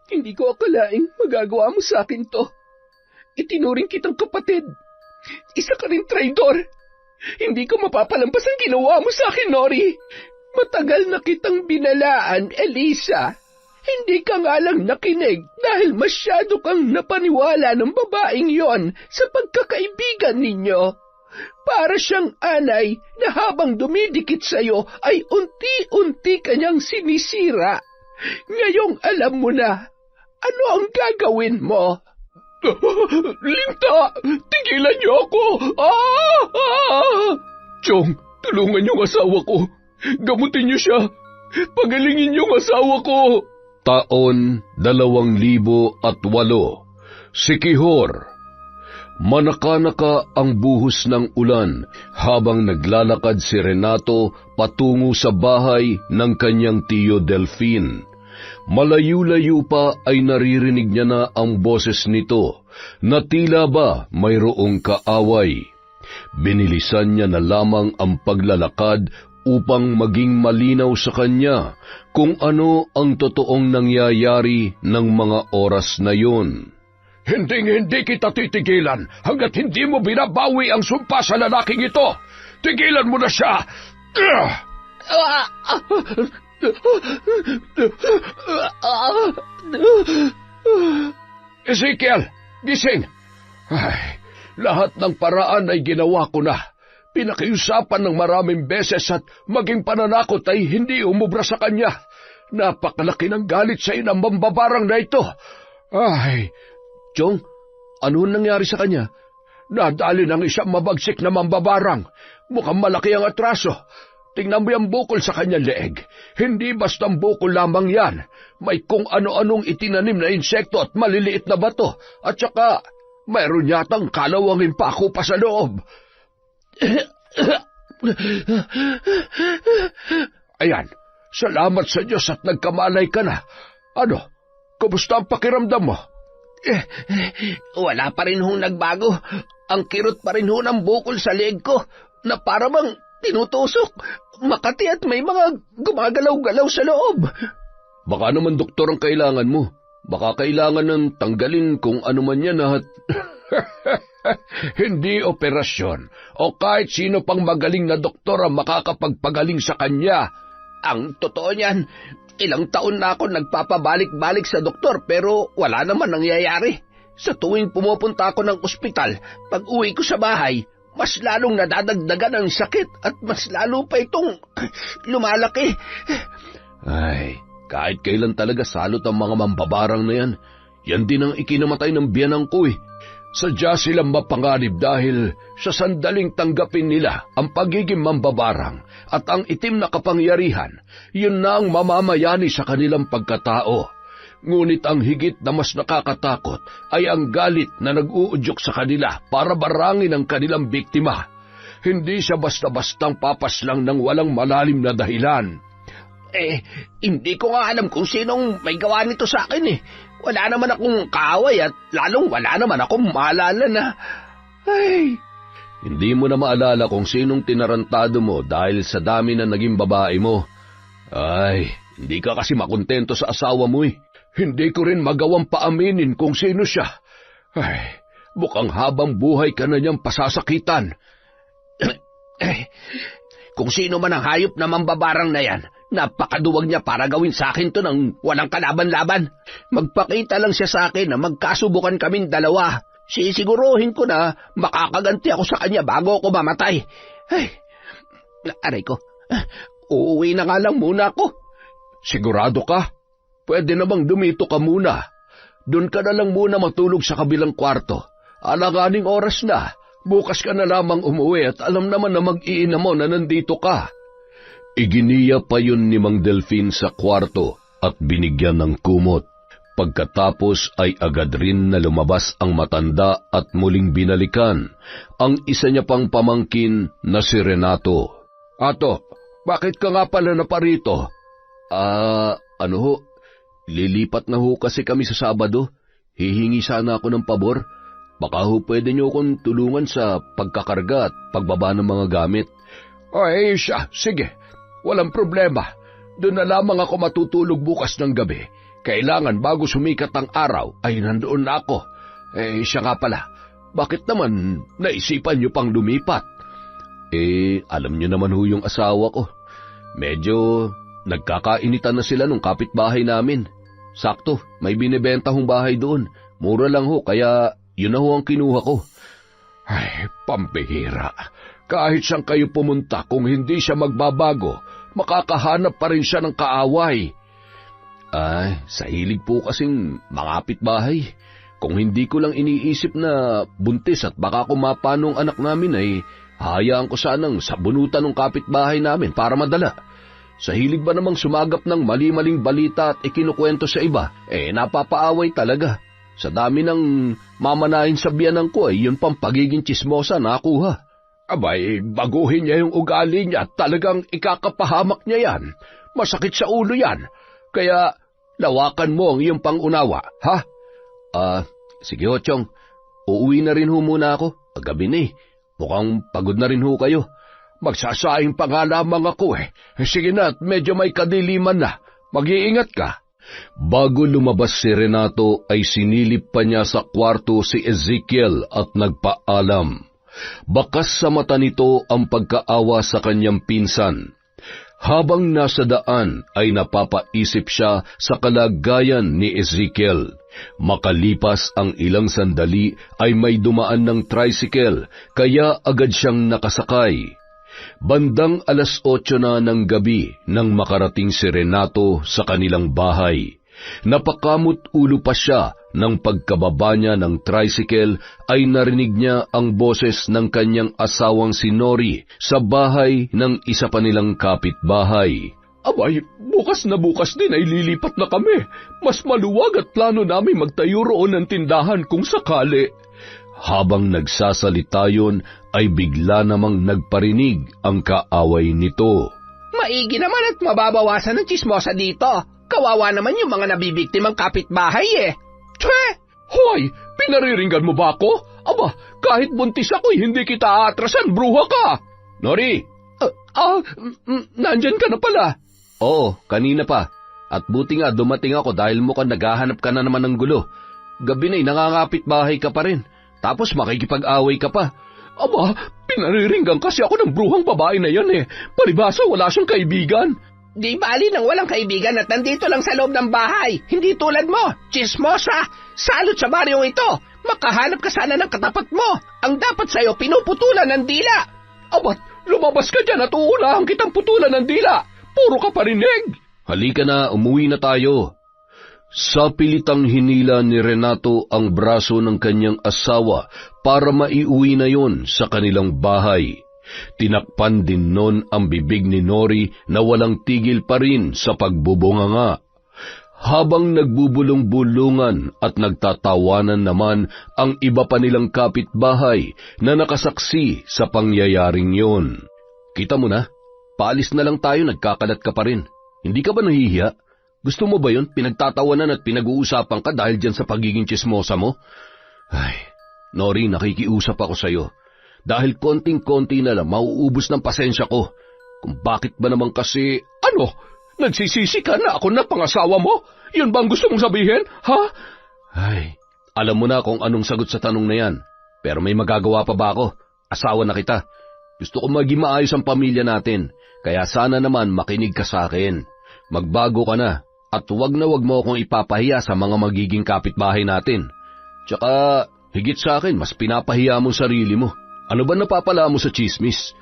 Hindi ko akalaing magagawa mo sa akin to. Itinuring kitang kapatid. Isa ka rin traidor. Hindi ko mapapalampas ang ginawa mo sa akin, Nori. Matagal na kitang binalaan, Elisa. Hindi ka nga lang nakinig dahil masyado kang napaniwala ng babaeng yon sa pagkakaibigan ninyo. Para siyang anay na habang dumidikit sa'yo ay unti-unti kanyang sinisira. Ngayong alam mo na, ano ang gagawin mo? Linta! Tigilan niyo ako! Chong, tulungan niyo ang asawa ko. Gamutin niyo siya. Pagalingin niyo ang asawa ko. Taon 2008. Sikihor. Manakanaka ang buhos ng ulan habang naglalakad si Renato patungo sa bahay ng kanyang tiyo Delphine. Malayo-layo pa ay naririnig niya na ang boses nito na tila ba mayroong kaaway. Binilisan niya na lamang ang paglalakad upang maging malinaw sa kanya kung ano ang totoong nangyayari ng mga oras na yun. Hindi kita titigilan hanggat hindi mo binabawi ang sumpa sa lalaking ito. Tigilan mo na siya! Ezekiel, gising! Ay, lahat ng paraan ay ginawa ko na. Pinakiusapan ng maraming beses at maging pananakot ay hindi umubra sa kanya. Napakalaki ng galit sa inang mambabarang na ito. Ay, Chong, ano nangyari sa kanya? nadali ng isang mabagsik na mambabarang. Mukhang malaki ang atraso. Tingnan mo yung bukol sa kanyang leeg. Hindi bastang bukol lamang yan. May kung ano-anong itinanim na insekto at maliliit na bato. At saka, mayroon yatang kalawangin pa ako pa sa loob. Ayan, salamat sa Diyos at nagkamalay ka na. Ano, kumusta ang pakiramdam mo? Wala pa rin hong nagbago. Ang kirot pa rin ho ng bukol sa leeg ko na para bang tinutusok. Makati at may mga gumagalaw-galaw sa loob. Baka naman doktor ang kailangan mo. Baka kailangan ng tanggalin kung ano man yan at... Hindi operasyon o kahit sino pang magaling na doktor ang makakapagpagaling sa kanya. Ang totoo niyan, ilang taon na ako nagpapabalik-balik sa doktor pero wala naman nangyayari. Sa tuwing pumupunta ako ng ospital, pag uwi ko sa bahay, mas lalong nadadagdagan ang sakit at mas lalo pa itong lumalaki. Ay, kahit kailan talaga salot ang mga mambabarang na yan. Yan din ang ikinamatay ng biyanang ko eh. Sadya silang mapanganib dahil sa sandaling tanggapin nila ang pagiging mambabarang at ang itim na kapangyarihan, yun na ang mamamayani sa kanilang pagkatao. Ngunit ang higit na mas nakakatakot ay ang galit na nag-uudyok sa kanila para barangin ang kanilang biktima. Hindi siya basta-bastang papaslang ng walang malalim na dahilan. Hindi ko nga alam kung sinong may gawa nito sa akin eh. Wala naman akong kaaway at lalong wala naman akong maalala na... Ay... Hindi mo na maalala kung sinong tinarantado mo dahil sa dami na naging babae mo. Ay, hindi ka kasi makontento sa asawa mo eh. Hindi ko rin magawang paaminin kung sino siya. Ay, mukhang habang buhay ka na niyang pasasakitan. Kung sino man ang hayop na mambabarang na yan, napakaduwag niya para gawin sa akin to ng walang kalaban-laban. Magpakita lang siya sa akin na magkasubukan kaming dalawa. Sisiguruhin ko na makakaganti ako sa kanya bago ako mamatay. Ay, aray ko, uuwi na nga lang muna ako. Sigurado ka? Pwede namang dumito ka muna. Doon ka na lang muna matulog sa kabilang kwarto. Alanganing oras na. Bukas ka na lamang umuwi at alam naman na mag-iina mo na nandito ka. Iginiya pa yun ni Mang Delphine sa kwarto at binigyan ng kumot. Pagkatapos ay agad rin na lumabas ang matanda at muling binalikan ang isa niya pang pamangkin na si Renato. Ato, bakit ka nga pala naparito? Ano ho? Lilipat na ho kasi kami sa Sabado. Hihingi sana ako ng pabor. Baka ho pwede niyo akong tulungan sa pagkakarga at pagbaba ng mga gamit. Ay siya, sige. Walang problema. Doon na lamang ako matutulog bukas ng gabi. Kailangan bago sumikat ang araw ay nandoon na ako. Siya nga pala, bakit naman naisipan niyo pang lumipat? Alam niyo naman ho yung asawa ko. Medyo nagkakainitan na sila nung kapitbahay namin. Sakto, may binibenta hong bahay doon. Mura lang ho, kaya yun na ho ang kinuha ko. Ay, pambihira. Kahit saan kayo pumunta, kung hindi siya magbabago, makakahanap pa rin siya ng kaaway. Sa hilig po kasing mangapit bahay. Kung hindi ko lang iniisip na buntis at baka kumapanong anak namin ay hayaan ko sanang sabunutan ng kapitbahay namin para madala. Sa hilig ba namang sumagap ng mali-maling balita at ikinukwento sa iba, napapaaway talaga. Sa dami ng mamanahin sa biyanan ko ay yun pang pagiging tsismosa nakuha. Abay, baguhin niya yung ugali niya at talagang ikakapahamak niya yan. Masakit sa ulo yan. Kaya lawakan mo ang iyong pangunawa, ha? Sige ho, Chong. Uuwi na rin ho muna ako. Gabi na eh. Mukhang pagod na rin ho kayo. Magsasaing pa nga lamang ako eh. Sige na at medyo may kadiliman na. Mag-iingat ka. Bago lumabas si Renato ay sinilip pa niya sa kwarto si Ezekiel at nagpaalam. Bakas sa mata nito ang pagkaawa sa kanyang pinsan. Habang nasa daan ay napapaisip siya sa kalagayan ni Ezekiel. Makalipas ang ilang sandali ay may dumaan ng tricycle kaya agad siyang nakasakay. Bandang 8:00 na ng gabi nang makarating si Renato sa kanilang bahay. Napakamot ulo pa siya nang pagkababa niya ng tricycle ay narinig niya ang boses ng kanyang asawang si Nori sa bahay ng isa pa nilang kapitbahay. Abay, bukas na bukas din ay lilipat na kami. Mas maluwag at plano namin magtayo roon ng tindahan kung sakali. Habang nagsasalita yun, ay bigla namang nagparinig ang kaaway nito. Maigi naman at mababawasan ng tsismosa dito. Kawawa naman yung mga nabibiktimang kapitbahay eh. Tse! Hoy! Pinariringgan mo ba ako? Aba, kahit buntis ako'y hindi kita aatrasan, bruha ka! Nori! Nandyan ka na pala. Oo, kanina pa. At buti nga dumating ako dahil mukhang naghahanap ka na naman ng gulo. Gabi na'y nangangapit bahay ka pa rin. Tapos makikipag-away ka pa. Aba, pinariringgan kasi ako ng bruhang babae na yan eh. Palibasa wala siyang kaibigan. Di bali nang walang kaibigan at nandito lang sa loob ng bahay. Hindi tulad mo, tsismosa. Salot sa baryong ito. Makahanap ka sana ng katapat mo. Ang dapat sa'yo, pinuputulan ng dila. Abat, lumabas ka dyan at uunahan kitang putulan ng dila. Puro ka parinig. Halika na, umuwi na tayo. Sa pilitang hinila ni Renato ang braso ng kanyang asawa para maiuwi na yon sa kanilang bahay. Tinakpan din nun ang bibig ni Nori na walang tigil pa rin sa pagbubunganga. Habang nagbubulong-bulungan at nagtatawanan naman ang iba pa nilang kapitbahay na nakasaksi sa pangyayaring yon. Kita mo na, paalis na lang tayo, nagkakalat ka pa rin. Hindi ka ba nahihiya? Gusto mo ba yun? Pinagtatawanan at pinag-uusapan ka dahil dyan sa pagiging tsismosa mo? Ay, Nori, nakikiusap ako sa'yo. Dahil konting-konti na lang mauubos ng pasensya ko. Kung bakit ba naman kasi... Ano? Nagsisisi ka na ako na pangasawa mo? Yun bang gusto mong sabihin, ha? Ay, alam mo na kung anong sagot sa tanong na yan. Pero may magagawa pa ba ako? Asawa na kita. Gusto ko maging maayos ang pamilya natin. Kaya sana naman makinig ka sa akin. Magbago ka na. At wag na wag mo akong ipapahiya sa mga magiging kapitbahay natin. Tsaka, higit sa akin, mas pinapahiya mo sarili mo. Ano ba napapala mo sa chismis?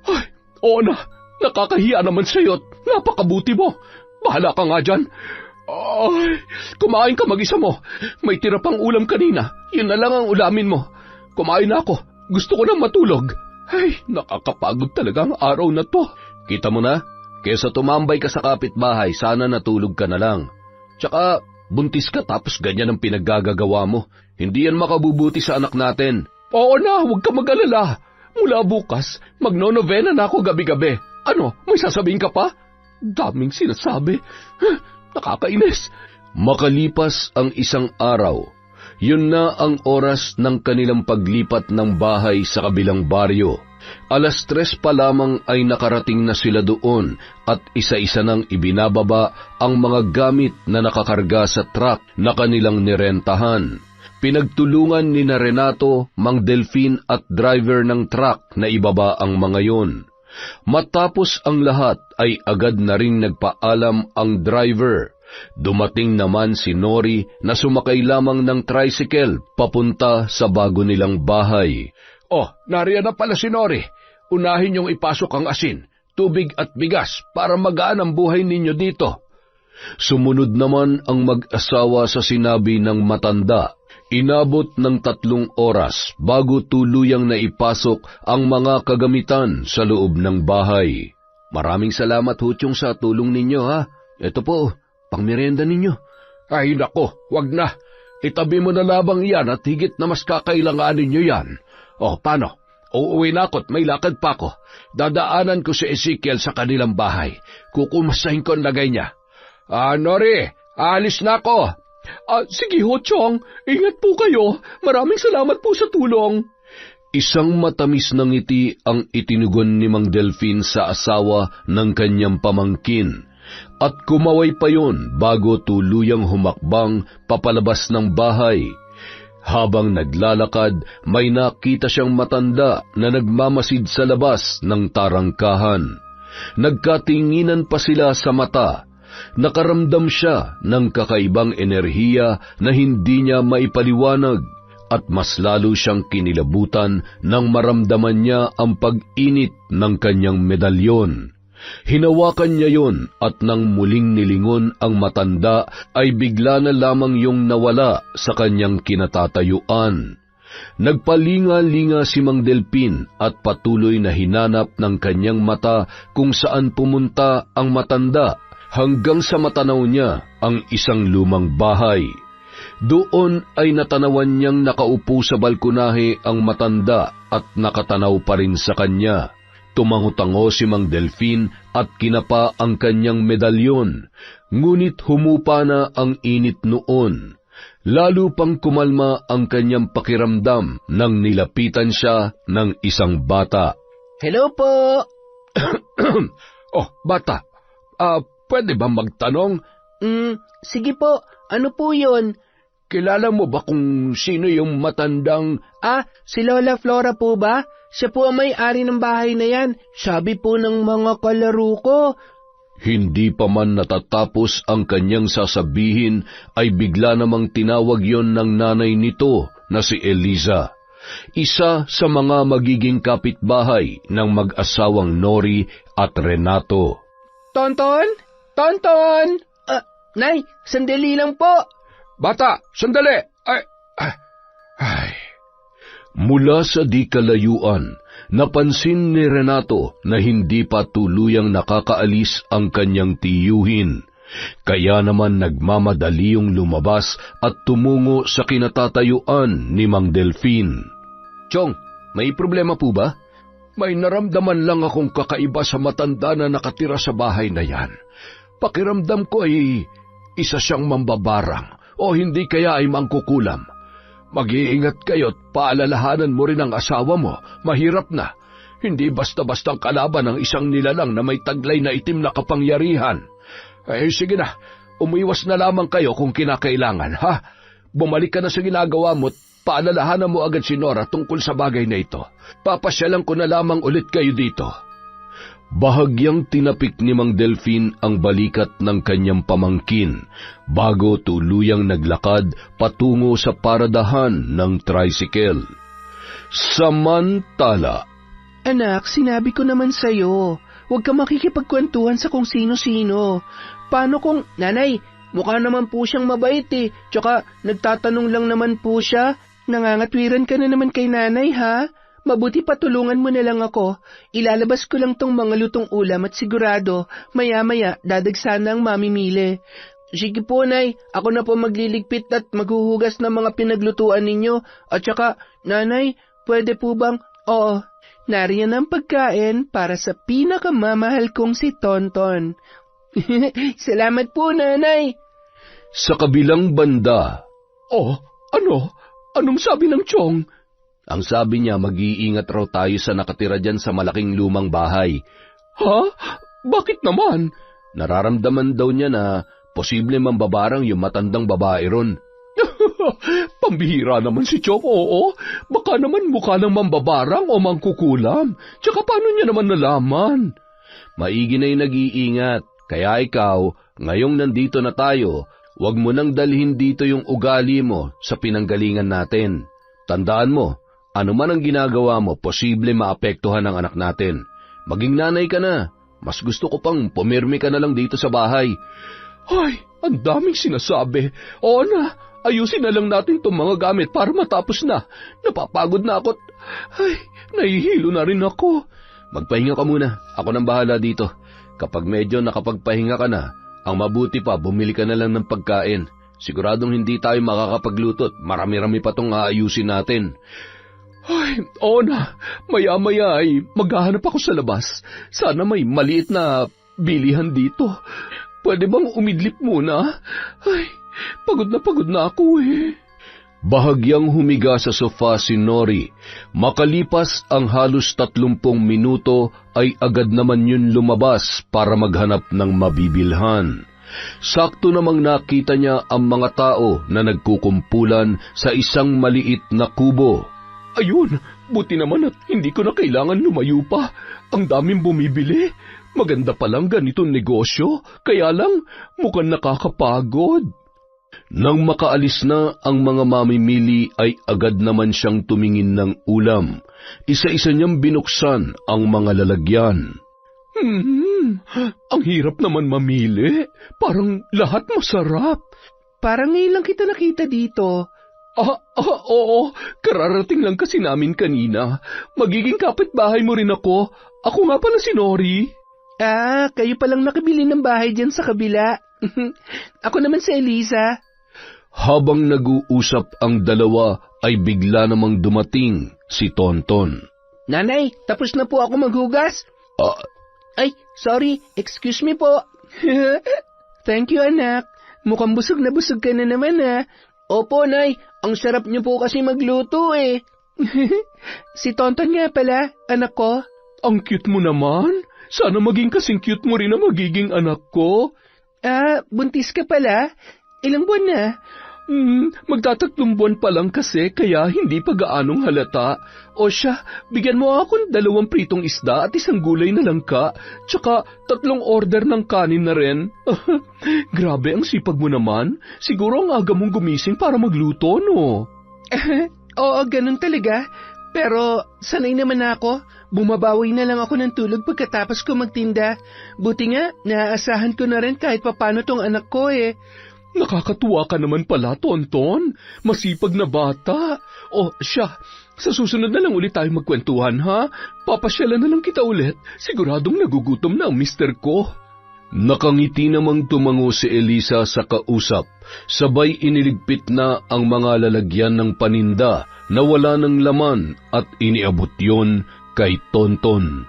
Ay, oo na. Nakakahiya naman sa'yo at napakabuti mo. Bahala ka nga dyan. Ay, kumain ka mag-isa mo. May tira pang ulam kanina. Yun na lang ang ulamin mo. Kumain na ako. Gusto ko nang matulog. Ay, nakakapagod talaga ang araw na to. Kita mo na? Kesa tumambay ka sa kapitbahay, sana natulog ka na lang. Tsaka, buntis ka tapos ganyan ang pinaggagawa mo. Hindi yan makabubuti sa anak natin. Oo na, huwag ka mag-alala. Mula bukas, magno-novena na ako gabi-gabi. Ano, may sasabihin ka pa? Daming sinasabi. Nakakainis. Makalipas ang isang araw, yun na ang oras ng kanilang paglipat ng bahay sa kabilang baryo. 3:00 pa lamang ay nakarating na sila doon at isa-isa nang ibinababa ang mga gamit na nakakarga sa truck na kanilang nirentahan. Pinagtulungan ni Renato, Mang Delfin at driver ng truck na ibaba ang mga yon. Matapos ang lahat ay agad na ring nagpaalam ang driver. Dumating naman si Nori na sumakay lamang ng tricycle papunta sa bago nilang bahay. Oh, nariyan na pala si Nori. Unahin niyong ipasok ang asin, tubig at bigas para magaan ang buhay ninyo dito. Sumunod naman ang mag-asawa sa sinabi ng matanda. Inabot ng 3 oras bago tuluyang naipasok ang mga kagamitan sa loob ng bahay. Maraming salamat ho, Chong, sa tulong ninyo, ha. Ito po, pangmerienda ninyo. Ay nako, wag na. Itabi mo na labang yan at higit na mas kakailanganin nyo yan. O, paano? Uuwi na ako't may lakad pa ako. Dadaanan ko si Ezekiel sa kanilang bahay. Kukumasahin ko ang lagay niya. Nori, alis na ako. Sige ho, Chong. Ingat po kayo. Maraming salamat po sa tulong. Isang matamis na ngiti ang itinugon ni Mang Delfin sa asawa ng kanyang pamangkin. At kumaway pa yon bago tuluyang humakbang papalabas ng bahay. Habang naglalakad, may nakita siyang matanda na nagmamasid sa labas ng tarangkahan. Nagkatinginan pa sila sa mata. Nakaramdam siya ng kakaibang enerhiya na hindi niya maipaliwanag at mas lalo siyang kinilabutan nang maramdaman niya ang pag-init ng kanyang medalyon. Hinawakan niya yon at nang muling nilingon ang matanda ay bigla na lamang yung nawala sa kanyang kinatatayuan. Nagpalinga-linga si Mang Delfin at patuloy na hinanap ng kanyang mata kung saan pumunta ang matanda hanggang sa matanaw niya ang isang lumang bahay. Doon ay natanawan niyang nakaupo sa balkonahe ang matanda at nakatanaw pa rin sa kanya. Tumango-tango si Mang Delfin at kinapa ang kanyang medalyon, ngunit humupa na ang init noon. Lalo pang kumalma ang kanyang pakiramdam nang nilapitan siya ng isang bata. Hello po! Oh, bata, pwede ba magtanong? Sige po. Ano po yun? Kilala mo ba kung sino yung matandang... Si Lola Flora po ba? Siya po ang may-ari ng bahay na yan. Sabi po ng mga kalaro ko. Hindi pa man natatapos ang kanyang sasabihin ay bigla namang tinawag yon ng nanay nito na si Eliza. Isa sa mga magiging kapitbahay ng mag-asawang Nori at Renato. Tonton? Tonton! Nay, sandali lang po. Bata, sandali! Ay. Mula sa di kalayuan, napansin ni Renato na hindi pa tuluyang nakakaalis ang kanyang tiyuhin. Kaya naman nagmamadali yung lumabas at tumungo sa kinatatayuan ni Mang Delfin. Chong, may problema po ba? May naramdaman lang akong kakaiba sa matanda na nakatira sa bahay na yan. Pakiramdam ko ay isa siyang mambabarang o hindi kaya ay mangkukulam. Mag-iingat kayo't paalalahanan mo rin ang asawa mo. Mahirap na. Hindi basta-bastang kalaban ng isang nilalang na may taglay na itim na kapangyarihan. Sige na, umiwas na lamang kayo kung kinakailangan, ha? Bumalik ka na sa ginagawa mo't paalalahanan mo agad si Nora tungkol sa bagay na ito. Papasyalan ko na lamang ulit kayo dito. Bahagyang tinapik ni Mang Delfin ang balikat ng kanyang pamangkin bago tuluyang naglakad patungo sa paradahan ng tricycle. Samantala, Anak, sinabi ko naman sa'yo, huwag ka makikipagkwentuhan sa kung sino-sino. Paano kung, Nanay, mukha naman po siyang mabait tsaka nagtatanong lang naman po siya. Nangangatwiran ka na naman kay Nanay, ha? Mabuti patulungan mo na lang ako. Ilalabas ko lang tong mga lutong ulam at sigurado, maya-maya dadagsa na ang mamimili. Sige po, Nay. Ako na po magliligpit at maghuhugas ng mga pinaglutuan ninyo. At saka, Nanay, pwede po bang... Oo, nariyan ang pagkain para sa pinakamamahal kong si Tonton. Salamat po, Nanay. Sa kabilang banda... Oh, ano? Anong sabi ng Chong? Ang sabi niya, mag-iingat raw tayo sa nakatira dyan sa malaking lumang bahay. Ha? Bakit naman? Nararamdaman daw niya na posible mambabarang yung matandang babae ron. Pambihira naman si Chok, oo. Baka naman mukha ng mambabarang o mangkukulam. Tsaka paano niya naman nalaman? Maigi na yung nag-iingat. Kaya ikaw, ngayong nandito na tayo, huwag mo nang dalhin dito yung ugali mo sa pinanggalingan natin. Tandaan mo, ano man ang ginagawa mo, posible maapektuhan ang anak natin. Maging nanay ka na. Mas gusto ko pang pumirmi ka na lang dito sa bahay. Ay, ang daming sinasabi. Oo na, ayusin na lang natin itong mga gamit para matapos na. Napapagod na ako. Ay, nahihilo na rin ako. Magpahinga ka muna. Ako nang bahala dito. Kapag medyo nakapagpahinga ka na, ang mabuti pa, bumili ka na lang ng pagkain. Siguradong hindi tayo makakapaglutot. Marami-rami pa itong aayusin natin. Ay, oo na. Maya-maya ay maghahanap ako sa labas. Sana may maliit na bilihan dito. Pwede bang umidlip muna? Ay, pagod na ako eh. Bahagyang humiga sa sofa si Nori. Makalipas ang halos 30 minuto ay agad naman yun lumabas para maghanap ng mabibilhan. Sakto namang nakita niya ang mga tao na nagkukumpulan sa isang maliit na kubo. Ayun, buti naman at hindi ko na kailangan lumayo pa. Ang daming bumibili. Maganda palang ganitong negosyo, kaya lang mukhang nakakapagod. Nang makaalis na ang mga mamimili ay agad naman siyang tumingin ng ulam. Isa-isa niyang binuksan ang mga lalagyan. Ang hirap naman mamili. Parang lahat masarap. Parang ngayon lang kita nakita dito. Oo. Kararating lang kasi namin kanina. Magiging kapitbahay mo rin ako. Ako nga pala si Nori. Kayo palang nakabili ng bahay dyan sa kabila. Ako naman si Eliza. Habang nag-uusap ang dalawa ay bigla namang dumating si Tonton. Nanay, tapos na po ako maghugas. Ay, sorry, excuse me po. Thank you, anak. Mukhang busog na busog ka na naman, ha. Opo, Nay. Ang sarap niyo po kasi magluto, eh. Si Tonton nga pala, anak ko. Ang cute mo naman. Sana maging kasing cute mo rin na magiging anak ko. Buntis ka pala? Ilang buwan na? Magtatatlong buwan pa lang kasi, kaya hindi pa gaanong halata. O siya, bigyan mo ako ng 2 pritong isda at 1 gulay na langka, tsaka 3 order ng kanin na rin. Grabe ang sipag mo naman. Siguro ang aga mong gumising para magluto, no? Oo, ganun talaga. Pero sanay naman ako. Bumabawi na lang ako ng tulog pagkatapos ko magtinda. Buti nga, naaasahan ko na rin kahit papano tong anak ko, eh. Nakakatuwa ka naman pala, Tonton. Masipag na bata. O, siya, sa susunod na lang ulit tayo magkwentuhan, ha? Papasyalan na lang kita ulit. Siguradong nagugutom na ang mister ko. Nakangiti namang tumango si Eliza sa kausap. Sabay iniligpit na ang mga lalagyan ng paninda na wala ng laman at iniabot yon kay Tonton.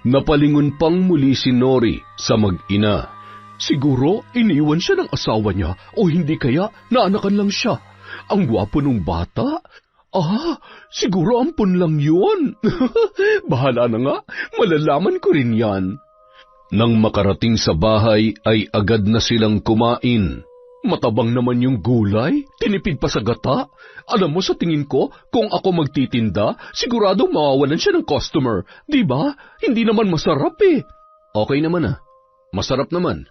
Napalingon pang muli si Nori sa mag-ina. Siguro iniwan siya ng asawa niya o hindi kaya naanakan lang siya. Ang gwapo nung bata. Siguro ampun lang yun. Bahala na nga, malalaman ko rin yan. Nang makarating sa bahay ay agad na silang kumain. Matabang naman yung gulay, tinipid pa sa gata. Alam mo, sa tingin ko, kung ako magtitinda, sigurado mawawalan siya ng customer. Diba? Hindi naman masarap eh. Okay naman Masarap naman.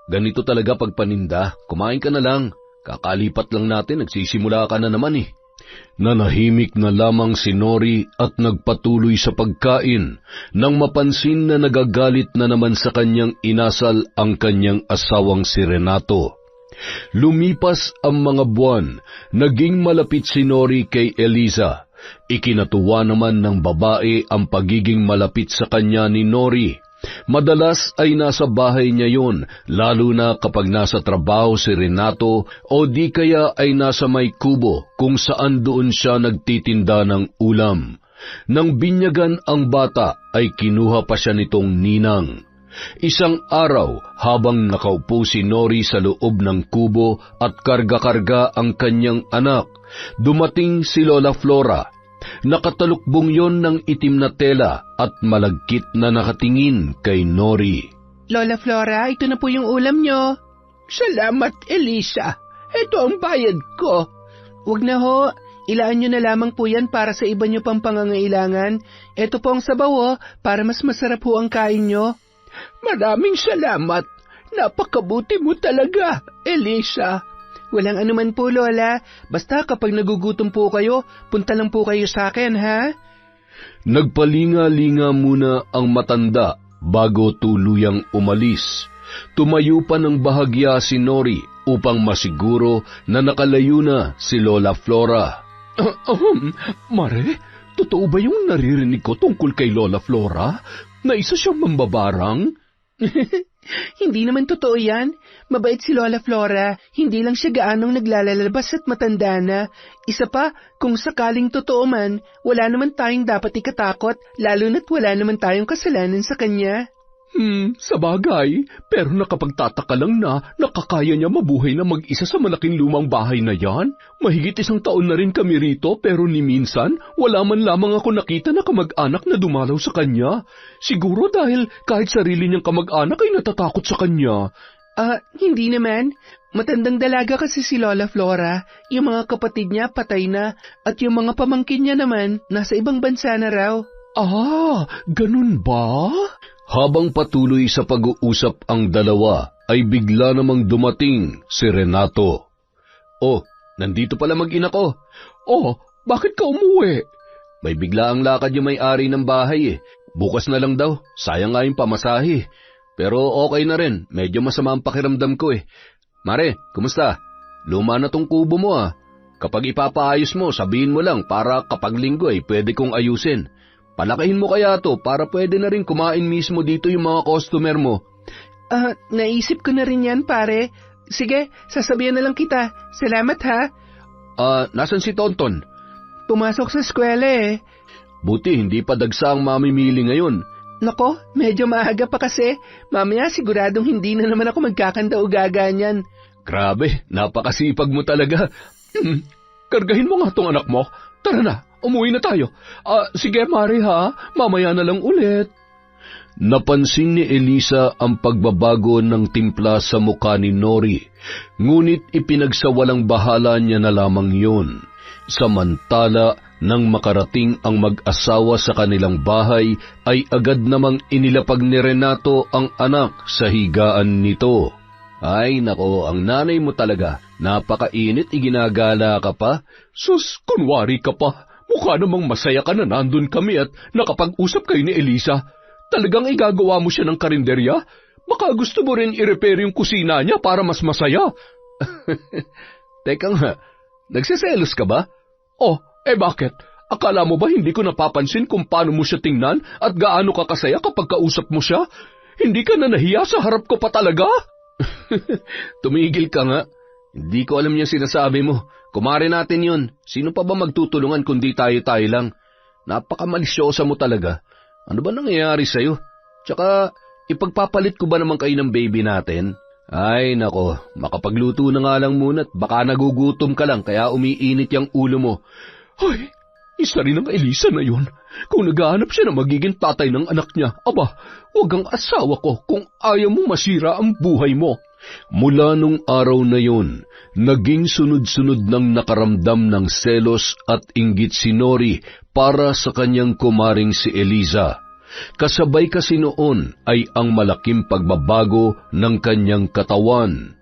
Ganito talaga pag paninda, kumain ka na lang. Kakalipat lang natin, nagsisimula ka na naman eh. Nanahimik na lamang si Nori at nagpatuloy sa pagkain nang mapansin na nagagalit na naman sa kanyang inasal ang kanyang asawang si Renato. Lumipas ang mga buwan, naging malapit si Nori kay Eliza. Ikinatuwa naman ng babae ang pagiging malapit sa kanya ni Nori. Madalas ay nasa bahay niya yon, lalo na kapag nasa trabaho si Renato o di kaya ay nasa may kubo kung saan doon siya nagtitinda ng ulam. Nang binyagan ang bata ay kinuha pa siya nitong ninang. Isang araw, habang nakaupo si Nori sa loob ng kubo at karga-karga ang kanyang anak, dumating si Lola Flora. Nakatalukbong yon ng itim na tela at malagkit na nakatingin kay Nori. Lola Flora, ito na po yung ulam nyo. Salamat, Elisa. Ito ang bayad ko. Huwag na ho. Ilaan nyo na lamang po yan para sa iba nyo pang pangangailangan. Ito po ang sabaw para mas masarap ho ang kain nyo. Maraming salamat. Napakabuti mo talaga, Elisa. Walang anuman po, Lola. Basta kapag nagugutom po kayo, punta lang po kayo sa akin, ha? Nagpalinga-linga muna ang matanda bago tuluyang umalis. Tumayo pa ng bahagya si Nori upang masiguro na nakalayo na si Lola Flora. Mare, totoo ba yung naririnig ko tungkol kay Lola Flora? Na isa siyang mambabarang? Hindi naman totoo yan. Mabait si Lola Flora. Hindi lang siya gaanong naglalalabas at matanda na. Isa pa, kung sakaling totoo man, wala naman tayong dapat ikatakot, lalo na't wala naman tayong kasalanan sa kanya. Sabagay, pero nakapagtataka lang na nakakaya niya mabuhay na mag-isa sa malaking lumang bahay na yan. Mahigit 1 taon na rin kami rito pero ni minsan wala man lamang ako nakita na kamag-anak na dumalaw sa kanya. Siguro dahil kahit sarili niyang kamag-anak ay natatakot sa kanya. Hindi naman. Matandang dalaga kasi si Lola Flora. Yung mga kapatid niya patay na at yung mga pamangkin niya naman nasa ibang bansa na raw. Ganun ba? Habang patuloy sa pag-uusap ang dalawa, ay bigla namang dumating si Renato. Nandito pala mag-ina ko. Bakit ka umuwi? May bigla ang lakad yung may-ari ng bahay Bukas na lang daw, sayang nga yung pamasahe. Pero okay na rin, medyo masama ang pakiramdam ko Mare, kumusta? Luma na tong kubo mo Kapag ipapaayos mo, sabihin mo lang para kapag linggo pwede kong ayusin. Palakahin mo kaya to para pwede na rin kumain mismo dito yung mga customer mo. Naisip ko na rin yan, pare. Sige, sasabihan na lang kita. Salamat, ha? Nasan si Tonton? Pumasok sa eskwela Buti hindi pa dagsa ang mamimili ngayon. Nako, medyo maaga pa kasi. Mamaya siguradong hindi na naman ako magkakanda-ugaga niyan. Grabe, napakasipag mo talaga. Kargahin mo nga tong anak mo. Tara na, umuwi na tayo. Sige, Mari ha, mamaya na lang ulit. Napansin ni Elisa ang pagbabago ng timpla sa mukha ni Nori, ngunit ipinagsawalang bahala niya na lamang yun. Samantala, nang makarating ang mag-asawa sa kanilang bahay, ay agad namang inilapag ni Renato ang anak sa higaan nito. Ay nako, ang nanay mo talaga, napakainit, iginagala ka pa. Sus, kunwari ka pa. Mukha namang masaya ka na nandun kami at nakapag-usap kayo ni Elisa. Talagang igagawa mo siya ng karinderya? Baka gusto mo rin i-repair yung kusina niya para mas masaya. Teka nga, nagsiselos ka ba? Bakit? Akala mo ba hindi ko napapansin kung paano mo siya tingnan at gaano ka kasaya kapag kausap mo siya? Hindi ka na nahiya sa harap ko pa talaga? Tumigil ka nga. Hindi ko alam yung sinasabi mo. Kumare natin yun. Sino pa ba magtutulungan kundi tayo-tayo lang? Napakamalisyosa mo talaga. Ano ba nangyayari sa'yo? Tsaka, ipagpapalit ko ba naman kayo ng baby natin? Ay nako, makapagluto na nga lang muna't baka nagugutom ka lang kaya umiinit yung ulo mo. Ay, isa rin ang Elisa na yun. Kung naghahanap siya na magiging tatay ng anak niya, huwag ang asawa ko kung ayaw mo masira ang buhay mo. Mula nung araw na yun, naging sunod-sunod ng nakaramdam ng selos at inggit si Nori para sa kanyang kumaring si Eliza. Kasabay kasi noon ay ang malaking pagbabago ng kanyang katawan.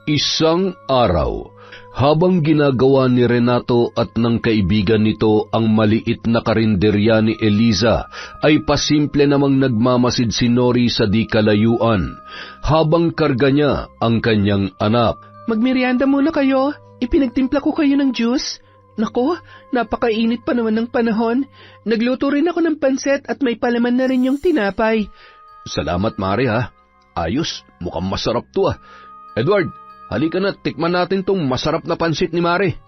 Isang araw, habang ginagawa ni Renato at ng kaibigan nito ang maliit na karinderya ni Eliza, ay pasimple namang nagmamasid si Nori sa di kalayuan, habang karga niya ang kanyang anak. Magmerienda muna kayo, ipinagtimpla ko kayo ng juice. Nako, napakainit pa naman ng panahon. Nagluto rin ako ng panset at may palaman na rin yung tinapay. Salamat, Mari ha. Ayos, mukhang masarap to Edward, halika na, tikman natin tong masarap na pansit ni Mari.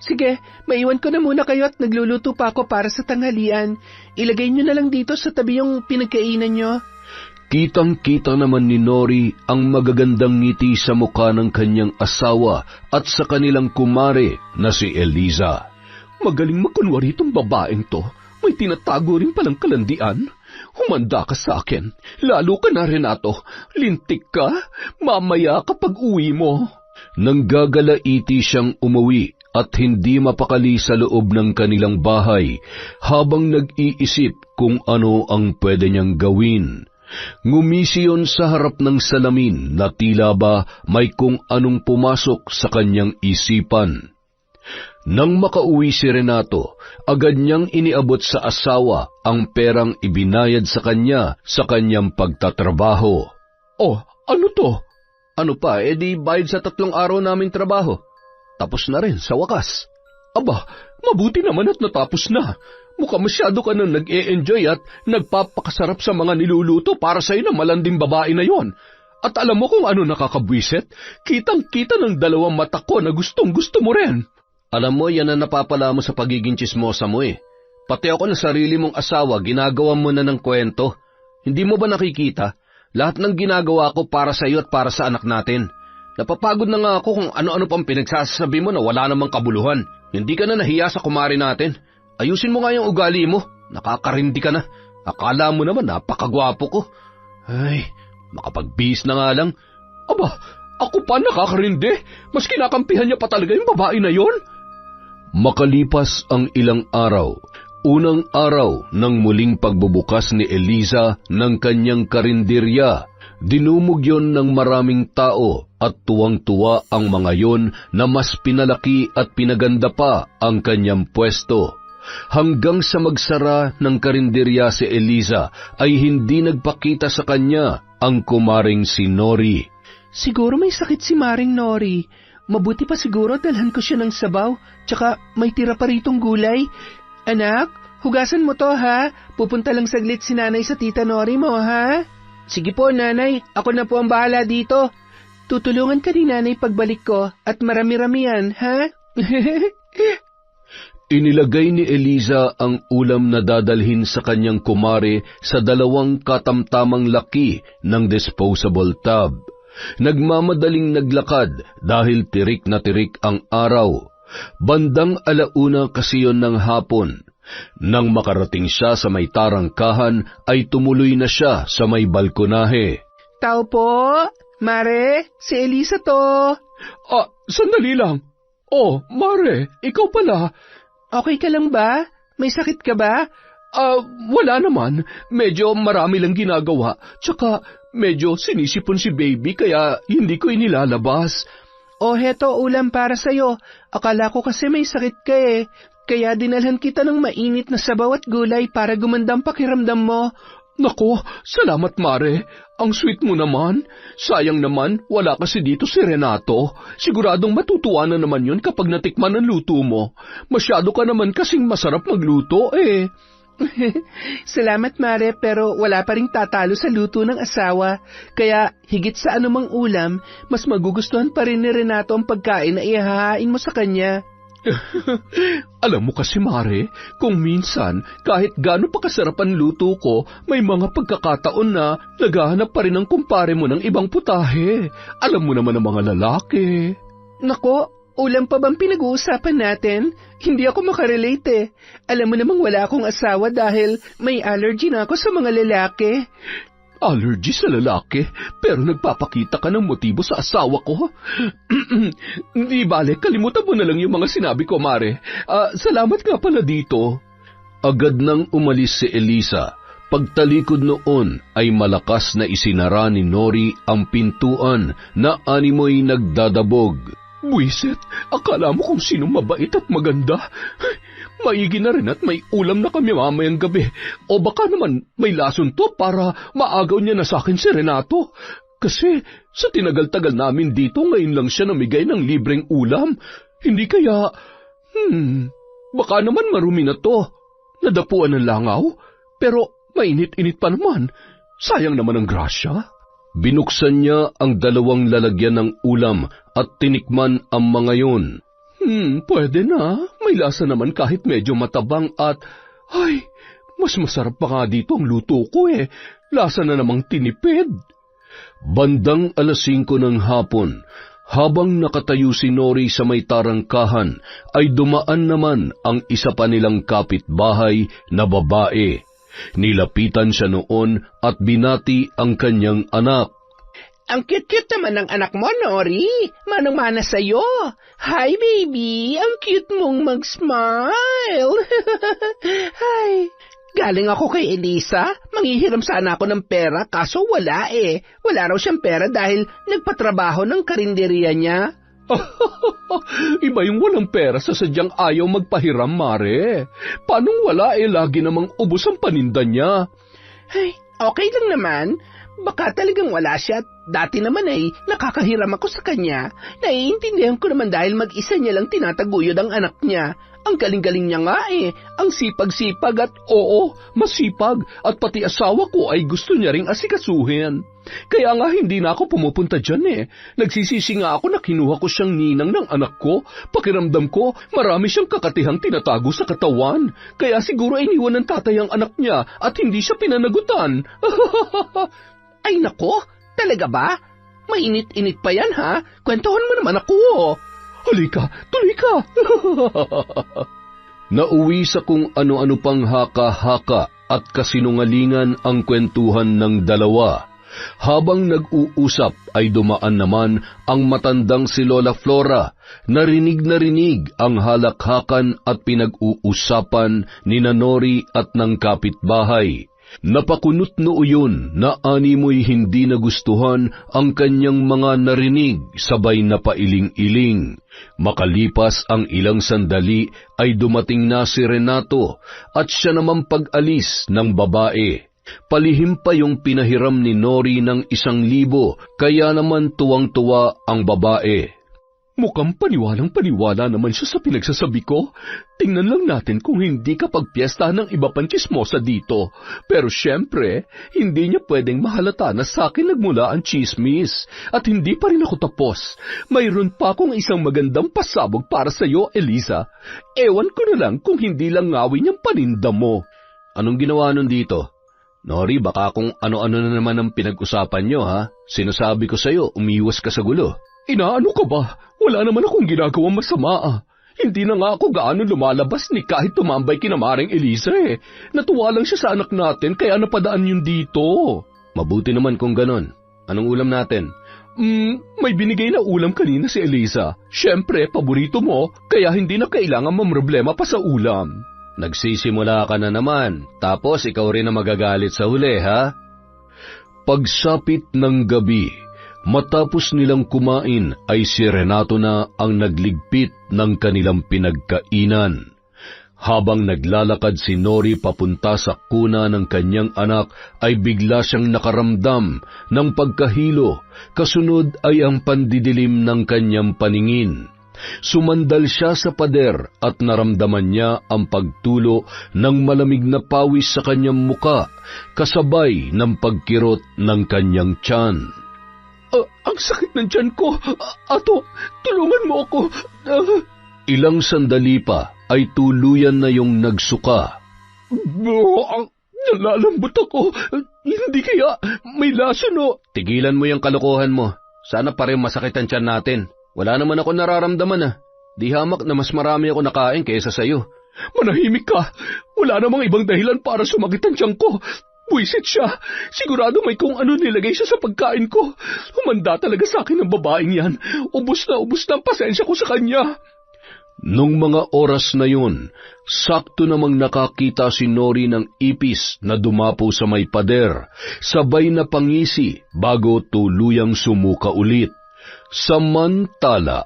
Sige, maiwan ko na muna kayo at nagluluto pa ako para sa tanghalian. Ilagay nyo na lang dito sa tabi yung pinagkainan nyo. Kitang-kita naman ni Nori ang magagandang ngiti sa mukha ng kanyang asawa at sa kanilang kumare na si Eliza. Magaling magkunwari itong babaeng to. May tinatago rin palang kalandian. Humanda ka sa akin. Lalo ka na, Renato. Lintik ka. Mamaya kapag uwi mo. Nanggagalaiti siyang umuwi at hindi mapakali sa loob ng kanilang bahay habang nag-iisip kung ano ang pwede niyang gawin. Ngumisi yun sa harap ng salamin na tila ba may kung anong pumasok sa kanyang isipan. Nang makauwi si Renato, agad niyang iniabot sa asawa ang perang ibinayad sa kanya sa kanyang pagtatrabaho. Oh, ano to? Ano pa, di bayad sa 3 araw naming trabaho. Tapos na rin sa wakas. Aba, mabuti naman at natapos na. Mukhang masyado ka nang nag-e-enjoy at nagpapakasarap sa mga niluluto para sa'yo na malanding babae na yon. At alam mo kung ano nakakabwisit? Kitang-kita ng 2 mata ko na gustong-gusto mo rin. Alam mo, yan ang napapala mo sa pagiging tsismosa mo eh. Pati ako na sarili mong asawa, ginagawa mo na ng kwento. Hindi mo ba nakikita? Lahat ng ginagawa ko para sa iyo at para sa anak natin. Napapagod na nga ako kung ano-ano pang pinagsasabi mo na wala namang kabuluhan. Hindi ka na nahiya sa kumari natin. Ayusin mo nga yung ugali mo. Nakakarindi ka na. Akala mo naman napakagwapo ko. Ay, makapagbihis na nga lang. Aba, ako pa nakakarindi. Mas kinakampihan niya pa talaga yung babae na yon. Makalipas ang ilang araw, unang araw ng muling pagbubukas ni Eliza ng kanyang karinderya, dinumog yon ng maraming tao at tuwang-tuwa ang mga yon na mas pinalaki at pinaganda pa ang kanyang pwesto. Hanggang sa magsara ng karinderya si Eliza ay hindi nagpakita sa kanya ang kumaring si Nori. Siguro may sakit si Maring Nori. Mabuti pa siguro dalhan ko siya ng sabaw, tsaka may tira pa ritong gulay. Anak, hugasan mo to ha. Pupunta lang saglit si nanay sa tita Nori mo ha. Sige po nanay, ako na po ang bahala dito. Tutulungan ka ni nanay pagbalik ko at marami-rami yan ha. Inilagay ni Eliza ang ulam na dadalhin sa kanyang kumare sa 2 katamtamang laki ng disposable tub. Nagmamadaling naglakad dahil tirik na tirik ang araw. Bandang 1:00 kasi yon ng hapon. Nang makarating siya sa may tarangkahan ay tumuloy na siya sa may balkonahe. Tao po, Mare, si Eliza to. Sandali lang. Oh, Mare, ikaw pala. Okay ka lang ba? May sakit ka ba? Wala naman. Medyo marami lang ginagawa. Tsaka medyo sinisipon si baby kaya hindi ko inilalabas. Oh, heto ulam para sa'yo. Akala ko kasi may sakit ka eh. Kaya dinalhan kita ng mainit na sabaw at gulay para gumandang pakiramdam mo. Nako, salamat Mare. Ang sweet mo naman. Sayang naman, wala kasi dito si Renato. Siguradong matutuwa na naman yun kapag natikman ang luto mo. Masyado ka naman kasing masarap magluto eh. Salamat Mare, pero wala pa ring tatalo sa luto ng asawa. Kaya higit sa anumang ulam, mas magugustuhan pa rin ni Renato ang pagkain na ihahain mo sa kanya. Alam mo kasi Mare, kung minsan kahit gaano pa kasarap ang luto ko, may mga pagkakataon na naghahanap pa rin ang kumpare mo ng ibang putahe. Alam mo naman ang mga lalaki. Nako, ulam pa bang pinag-uusapan natin? Hindi ako makarelate eh. Alam mo namang wala akong asawa dahil may allergy na ako sa mga lalaki. Allergy sa lalaki? Pero nagpapakita ka ng motibo sa asawa ko? Di bale, kalimutan mo na lang yung mga sinabi ko, Mare. Salamat nga pala dito. Agad nang umalis si Eliza. Pagtalikod noon ay malakas na isinara ni Nori ang pintuan na animoy nagdadabog. Buisit, akala mo kung sino mabait at maganda. Maigi na rin at may ulam na kami mamayang gabi. O baka naman may lason to para maagaw niya na sa akin si Renato. Kasi sa tinagal-tagal namin dito, ngayon lang siya namigay ng libreng ulam. Hindi kaya... baka naman marumi na to. Nadapuan ng langaw, pero mainit-init pa naman. Sayang naman ang grasya. Binuksan niya ang 2 lalagyan ng ulam at tinikman ang mga yun. Pwede na. May lasa naman kahit medyo matabang at... Ay, mas masarap pa nga dito ang luto ko eh. Lasa na namang tinipid. Bandang 5:00 ng hapon, Habang nakatayo si Nori sa may tarangkahan, ay dumaan naman ang isa pa nilang kapitbahay na babae. Nilapitan siya noon at binati ang kanyang anak. Ang cute-cute naman ng anak mo, Nori. Manang-mana sa'yo. Hi, baby. Ang cute mong mag-smile. Hi. Galing ako kay Elisa. Manghihiram sana ako ng pera, kaso wala eh. Wala raw siyang pera dahil nagpatrabaho ng karinderya niya. Iba yung walang pera sa sadyang ayaw magpahiram, Mare. Paanong wala lagi namang ubos ang paninda niya? Ay, okay lang naman. Baka talagang wala siya. Dati naman nakakahiram ako sa kanya. Naiintindihan ko naman dahil mag-isa niya lang tinataguyod ang anak niya. Ang galing-galing niya nga Ang sipag-sipag at masipag. At pati asawa ko ay gusto niya ring asikasuhin. Kaya nga hindi na ako pumupunta dyan Nagsisisi nga ako na kinuha ko siyang ninang ng anak ko. Pakiramdam ko, marami siyang kakatihang tinatago sa katawan. Kaya siguro iniwan ng tatay ang anak niya at hindi siya pinanagutan. Ay nako, talaga ba? Mainit-init pa yan ha? Kwentuhan mo naman ako. Halika, tuloy ka. Nauwi sa kung ano-ano pang haka-haka at kasinungalingan ang kwentuhan ng dalawa. Habang nag-uusap ay dumaan naman ang matandang si Lola Flora. Narinig ang halakhakan at pinag-uusapan ni Nori at ng kapitbahay. Napakunot noo yun na animoy hindi nagustuhan ang kanyang mga narinig, sabay na pailing-iling. Makalipas ang ilang sandali ay dumating na si Renato at siya naman pag-alis ng babae. Palihim pa yung pinahiram ni Nori ng 1,000, kaya naman tuwang-tuwa ang babae. Mukhang paniwalang-paniwala naman siya sa pinagsasabi ko. Tingnan lang natin kung hindi ka pagpiesta ng iba pang chismosa dito. Pero syempre, hindi niya pwedeng mahalata na sa akin nagmula ang chismis. At hindi pa rin ako tapos. Mayroon pa akong isang magandang pasabog para sa iyo, Eliza. Ewan ko na lang kung hindi lang ngawin yung paninda mo. Anong ginawa nun dito? Nori, baka kung ano-ano na naman ang pinag-usapan nyo, ha? Sinasabi ko sa iyo, umiwas ka sa gulo. Inaano ka ba? Wala naman akong ginagawang masama. Hindi na nga ako gaano lumalabas ni kahit tumambay kina Maring Elisa Natuwa lang siya sa anak natin kaya napadaan yun dito. Mabuti naman kung ganon. Anong ulam natin? May binigay na ulam kanina si Elisa. Siyempre, paborito mo, kaya hindi na kailangan mamroblema pa sa ulam. Nagsisimula ka na naman, tapos ikaw rin na magagalit sa huli, ha? Pagsapit ng gabi, matapos nilang kumain ay si Renato na ang nagligpit ng kanilang pinagkainan. Habang naglalakad si Nori papunta sa kuna ng kanyang anak ay bigla siyang nakaramdam ng pagkahilo, kasunod ay ang pandidilim ng kanyang paningin. Sumandal siya sa pader at naramdaman niya ang pagtulo ng malamig na pawis sa kanyang muka, kasabay ng pagkirot ng kanyang tiyan. Ang sakit ng tiyan ko. Ato, tulungan mo ako. Ilang sandali pa ay tuluyan na yung nagsuka. Nalalambot ako. Hindi kaya may lason o... Tigilan mo yung kalokohan mo. Sana pa rin masakit ang tiyan natin. Wala naman ako nararamdaman Di hamak na mas marami ako nakain kaysa sayo. Manahimik ka. Wala namang ibang dahilan para sumakit ang tiyan ko. Buisit siya. Sigurado may kung ano nilagay siya sa pagkain ko. Humanda talaga sa akin ang babaeng yan. Ubus na ang pasensya ko sa kanya. Nung mga oras na yun, sakto namang nakakita si Nori ng ipis na dumapo sa may pader, sabay na pangisi bago tuluyang sumuka ulit. Samantala,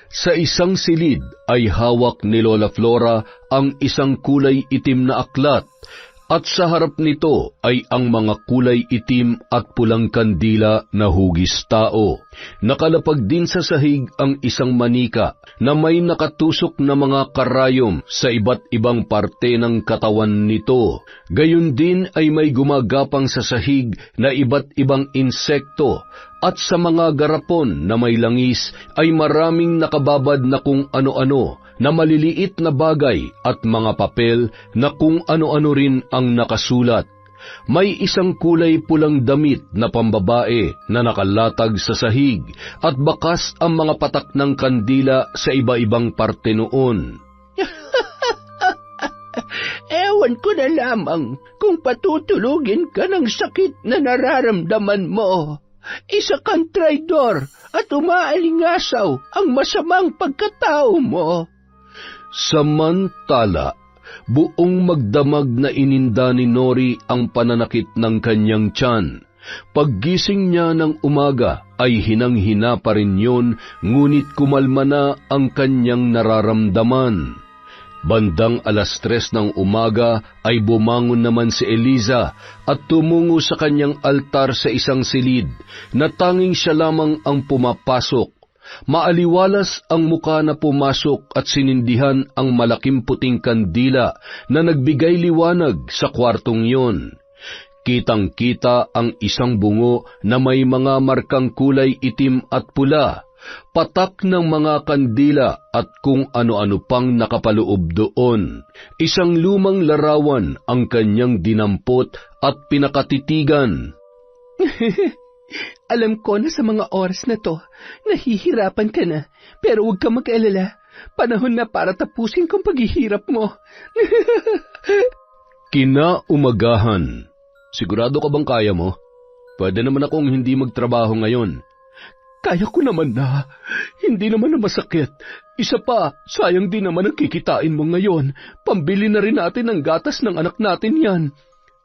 sa isang silid ay hawak ni Lola Flora ang isang kulay itim na aklat, at sa harap nito ay ang mga kulay itim at pulang kandila na hugis tao. Nakalapag din sa sahig ang isang manika na may nakatusok na mga karayom sa iba't ibang parte ng katawan nito. Gayon din ay may gumagapang sa sahig na iba't ibang insekto, at sa mga garapon na may langis ay maraming nakababad na kung ano-ano, na maliliit na bagay at mga papel na kung ano-ano rin ang nakasulat. May isang kulay pulang damit na pambabae na nakalatag sa sahig at bakas ang mga patak ng kandila sa iba-ibang parte noon. Ewan ko na lamang kung patutulugin ka ng sakit na nararamdaman mo. Isa kang traidor at umaalingasaw ang masamang pagkatao mo. Samantala, buong magdamag na ininda ni Nori ang pananakit ng kanyang tiyan. Paggising niya ng umaga ay hinang-hina pa rin yun, ngunit kumalma na ang kanyang nararamdaman. Bandang 3:00 ng umaga ay bumangon naman si Eliza at tumungo sa kanyang altar sa isang silid na tanging siya lamang ang pumapasok. Maaliwalas ang muka na pumasok at sinindihan ang malaking puting kandila na nagbigay liwanag sa kwartong yon. Kitang-kita ang isang bungo na may mga markang kulay itim at pula, patak ng mga kandila at kung ano-ano pang nakapaloob doon. Isang lumang larawan ang kanyang dinampot at pinakatitigan. Alam ko na sa mga oras na to, nahihirapan ka na, pero huwag ka mag-alala. Panahon na para tapusin kong paghihirap mo. Kinaumagahan. Sigurado ka bang kaya mo? Pwede naman akong hindi magtrabaho ngayon. Kaya ko naman na. Hindi naman na masakit. Isa pa, sayang din naman ang kikitain mo ngayon. Pambili na rin natin ng gatas ng anak natin yan.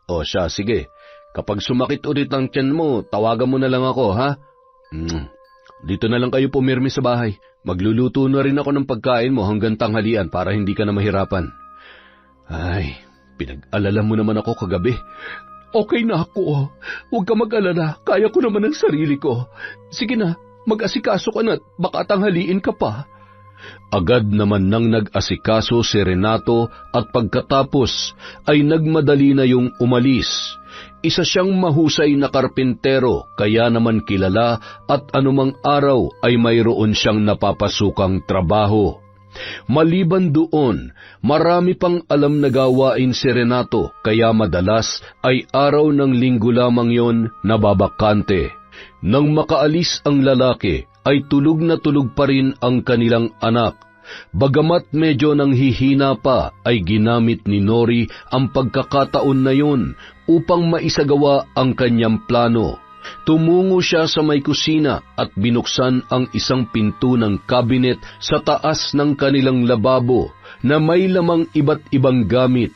O siya, sige. Kapag sumakit ulit ang tiyan mo, tawagan mo na lang ako, ha? Dito na lang kayo pumirmi sa bahay. Magluluto na rin ako ng pagkain mo hanggang tanghalian para hindi ka na mahirapan. Ay, pinag-alala mo naman ako kagabi. Okay na ako. Huwag ka mag-alala. Kaya ko naman ang sarili ko. Sige na. Mag-asikaso ka na at baka tanghaliin ka pa. Agad naman nang nag-asikaso si Renato at pagkatapos ay nagmadali na yung umalis. Isa siyang mahusay na karpintero kaya naman kilala at anumang araw ay mayroon siyang napapasukang trabaho. Maliban doon, marami pang alam na gawain si Renato kaya madalas ay araw ng linggo lamang yon nababakante. Nang makaalis ang lalaki, ay tulog na tulog pa rin ang kanilang anak. Bagamat medyo nanghihina pa, ay ginamit ni Nori ang pagkakataon na yun upang maisagawa ang kanyang plano. Tumungo siya sa may kusina at binuksan ang isang pinto ng cabinet sa taas ng kanilang lababo na may lamang iba't ibang gamit.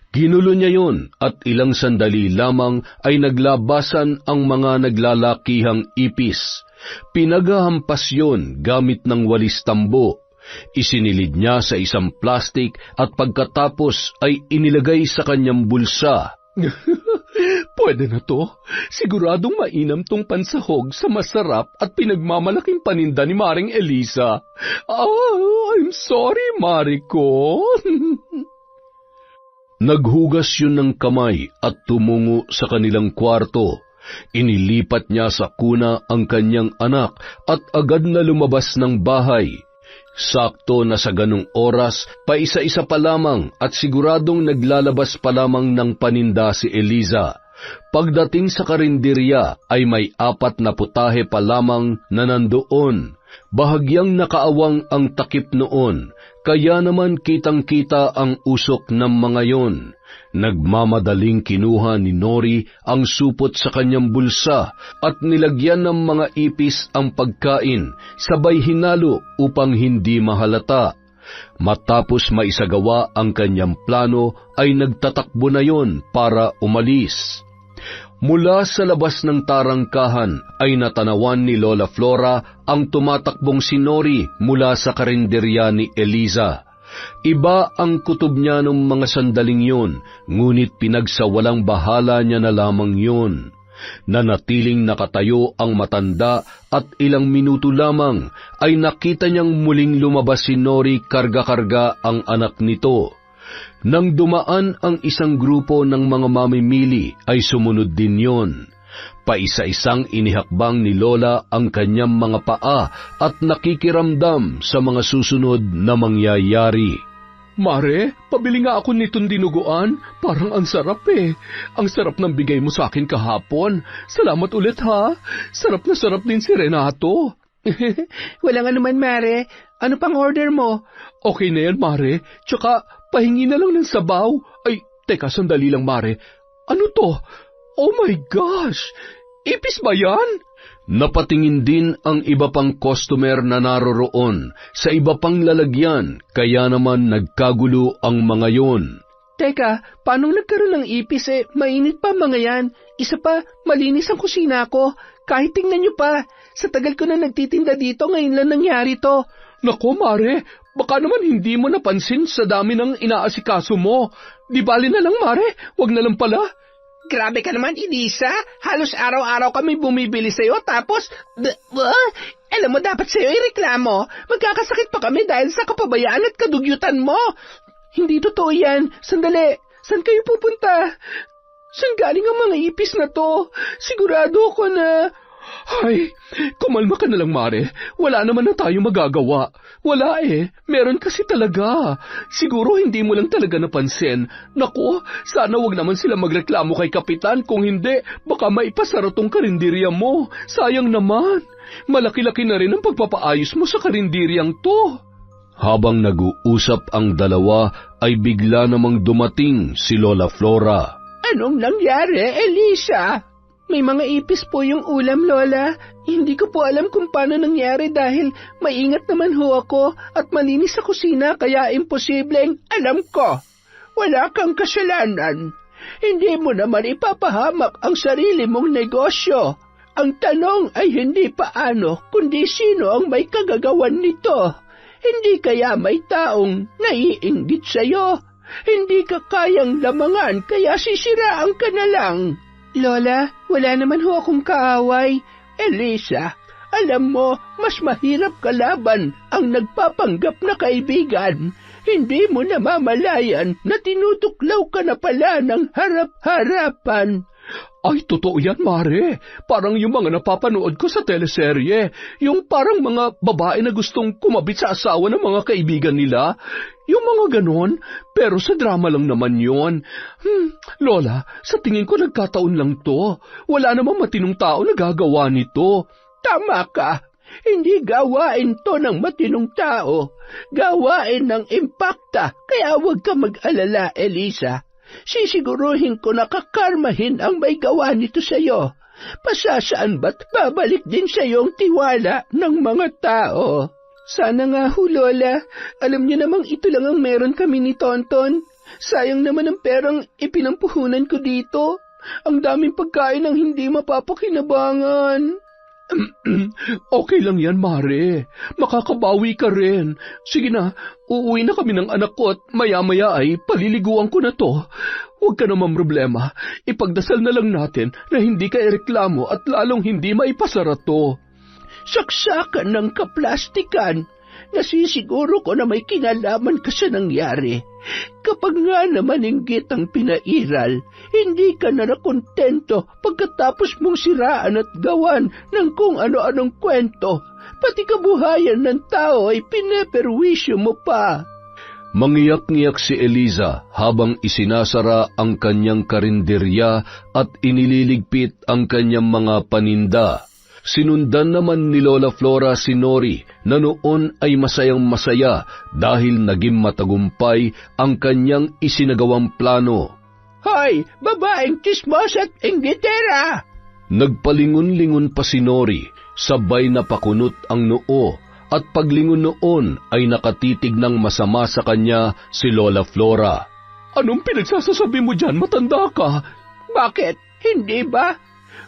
Ginulo niya yon at ilang sandali lamang ay naglabasan ang mga naglalakihang ipis. Pinaghahampas yon gamit ng walis tambo. Isinilid niya sa isang plastik at pagkatapos ay inilagay sa kanyang bulsa. Pwede na to. Siguradong mainam tong pansahog sa masarap at pinagmamalaking paninda ni Maring Eliza. I'm sorry, Mariko. Naghugas yun ng kamay at tumungo sa kanilang kwarto. Inilipat niya sa kuna ang kanyang anak at agad na lumabas ng bahay. Sakto na sa ganong oras, paisa-isa pa lamang at siguradong naglalabas pa lamang ng paninda si Eliza. Pagdating sa karinderya ay may 4 na putahe pa lamang na nandoon. Bahagyang nakaawang ang takip noon, kaya naman kitang-kita ang usok ng mga yon. Nagmamadaling kinuha ni Nori ang supot sa kanyang bulsa at nilagyan ng mga ipis ang pagkain, sabay hinalo upang hindi mahalata. Matapos maisagawa ang kanyang plano ay nagtatakbo na yon para umalis. Mula sa labas ng tarangkahan ay natanawan ni Lola Flora ang tumatakbong si Nori mula sa karinderya ni Eliza. Iba ang kutob niya ng mga sandaling yun, ngunit pinagsawalang bahala niya na lamang yun. Nanatiling nakatayo ang matanda at ilang minuto lamang ay nakita niyang muling lumabas si Nori karga-karga ang anak nito. Nang dumaan ang isang grupo ng mga mamimili ay sumunod din yon. Paisa-isang inihakbang ni Lola ang kanyang mga paa at nakikiramdam sa mga susunod na mangyayari. Mare, pabili nga ako nitong dinuguan. Parang ang sarap eh. Ang sarap ng bigay mo sa akin kahapon. Salamat ulit ha. Sarap na sarap din si Renato. Wala nga naman, Mare. Ano pang order mo? Okay na yan, Mare. Tsaka, pahingi na lang ng sabaw. Ay, teka, sandali lang, Mare. Ano to? Oh my gosh! Ipis ba yan? Napatingin din ang iba pang customer na naroroon sa iba pang lalagyan, kaya naman nagkagulo ang mga yon. Teka, paano nagkaroon ng ipis eh? Mainit pa mga yan. Isa pa, malinis ang kusina ko. Kahit tingnan nyo pa, sa tagal ko na nagtitinda dito, ngayon lang nangyari to. Nako, Mare, baka naman hindi mo napansin sa dami ng inaasikaso mo. Di bali na lang, Mare, wag na lang pala. Grabe ka naman, Elisa. Halos araw-araw kami bumibili sa'yo, tapos... alam mo, dapat sa'yo ireklamo. Magkakasakit pa kami dahil sa kapabayaan at kadugyutan mo. Hindi totoo yan. Sandali, saan kayo pupunta? Saan galing ang mga ipis na to? Sigurado ako na... Ay, kumalma ka na lang, Mare. Wala naman na tayo magagawa. Wala eh, meron kasi talaga. Siguro hindi mo lang talaga napansin. Naku, sana wag naman sila magreklamo kay Kapitan. Kung hindi, baka maipasara tong karinderya mo. Sayang naman. Malaki-laki na rin ang pagpapaayos mo sa karinderyang to. Habang nag-uusap ang dalawa, ay bigla namang dumating si Lola Flora. Anong nangyari, Elisa? May mga ipis po yung ulam, Lola. Hindi ko po alam kung paano nangyari dahil maingat naman ho ako at malinis sa kusina kaya imposibleng alam ko. Wala kang kasalanan. Hindi mo naman ipapahamak ang sarili mong negosyo. Ang tanong ay hindi paano, kundi sino ang may kagagawan nito. Hindi kaya may taong naiinggit sa'yo. Hindi ka kayang lamangan kaya sisiraan ka na lang. Lola, wala naman ho akong kaaway. Elisa, alam mo, mas mahirap kalaban ang nagpapanggap na kaibigan. Hindi mo namamalayan na tinutuklaw ka na pala ng harap-harapan. Ay, totoo yan, Mare. Parang yung mga napapanood ko sa teleserye. Yung parang mga babae na gustong kumabit sa asawa ng mga kaibigan nila. Yung mga ganon. Pero sa drama lang naman yon. Lola, sa tingin ko nagkataon lang to. Wala namang matinong tao na gagawa nito. Tama ka. Hindi gawain to ng matinong tao. Gawain ng impakta. Kaya huwag ka mag-alala, Elisa. Sisiguruhin ko na kakarmahin ang may gawa nito sa'yo. Pasasaan ba't babalik din sa'yo ang tiwala ng mga tao? Sana nga ho, Lola. Alam niyo namang ito lang ang meron kami ni Tonton. Sayang naman ang perang ipinampuhunan ko dito. Ang daming pagkain ang hindi mapapakinabangan. Okay lang yan, Mare. Makakabawi ka rin. Sige na, uuwi na kami ng anak ko at maya-maya ay paliliguan ko na to. Huwag ka naman problema. Ipagdasal na lang natin na hindi ka ireklamo at lalong hindi maipasara to. Saksakan ng kaplastikan. Nasisiguro ko na may kinalaman ka sa nangyari. Kapag nga naman inggit ang pinairal, hindi ka na nakontento pagkatapos mong siraan at gawan ng kung ano-anong kwento. Pati kabuhayan ng tao ay pineperwisyo mo pa. Mangiyak-ngiyak si Eliza habang isinasara ang kanyang karinderya at inililigpit ang kanyang mga paninda. Sinundan naman ni Lola Flora si Nori na noon ay masayang-masaya dahil naging matagumpay ang kanyang isinagawang plano. Hoy, babaeng chismos at inggitera! Nagpalingon-lingon pa si Nori, sabay na pakunot ang noo at paglingon noon ay nakatitig ng masama sa kanya si Lola Flora. Anong pinagsasasabi mo dyan, matanda ka? Bakit? Hindi ba?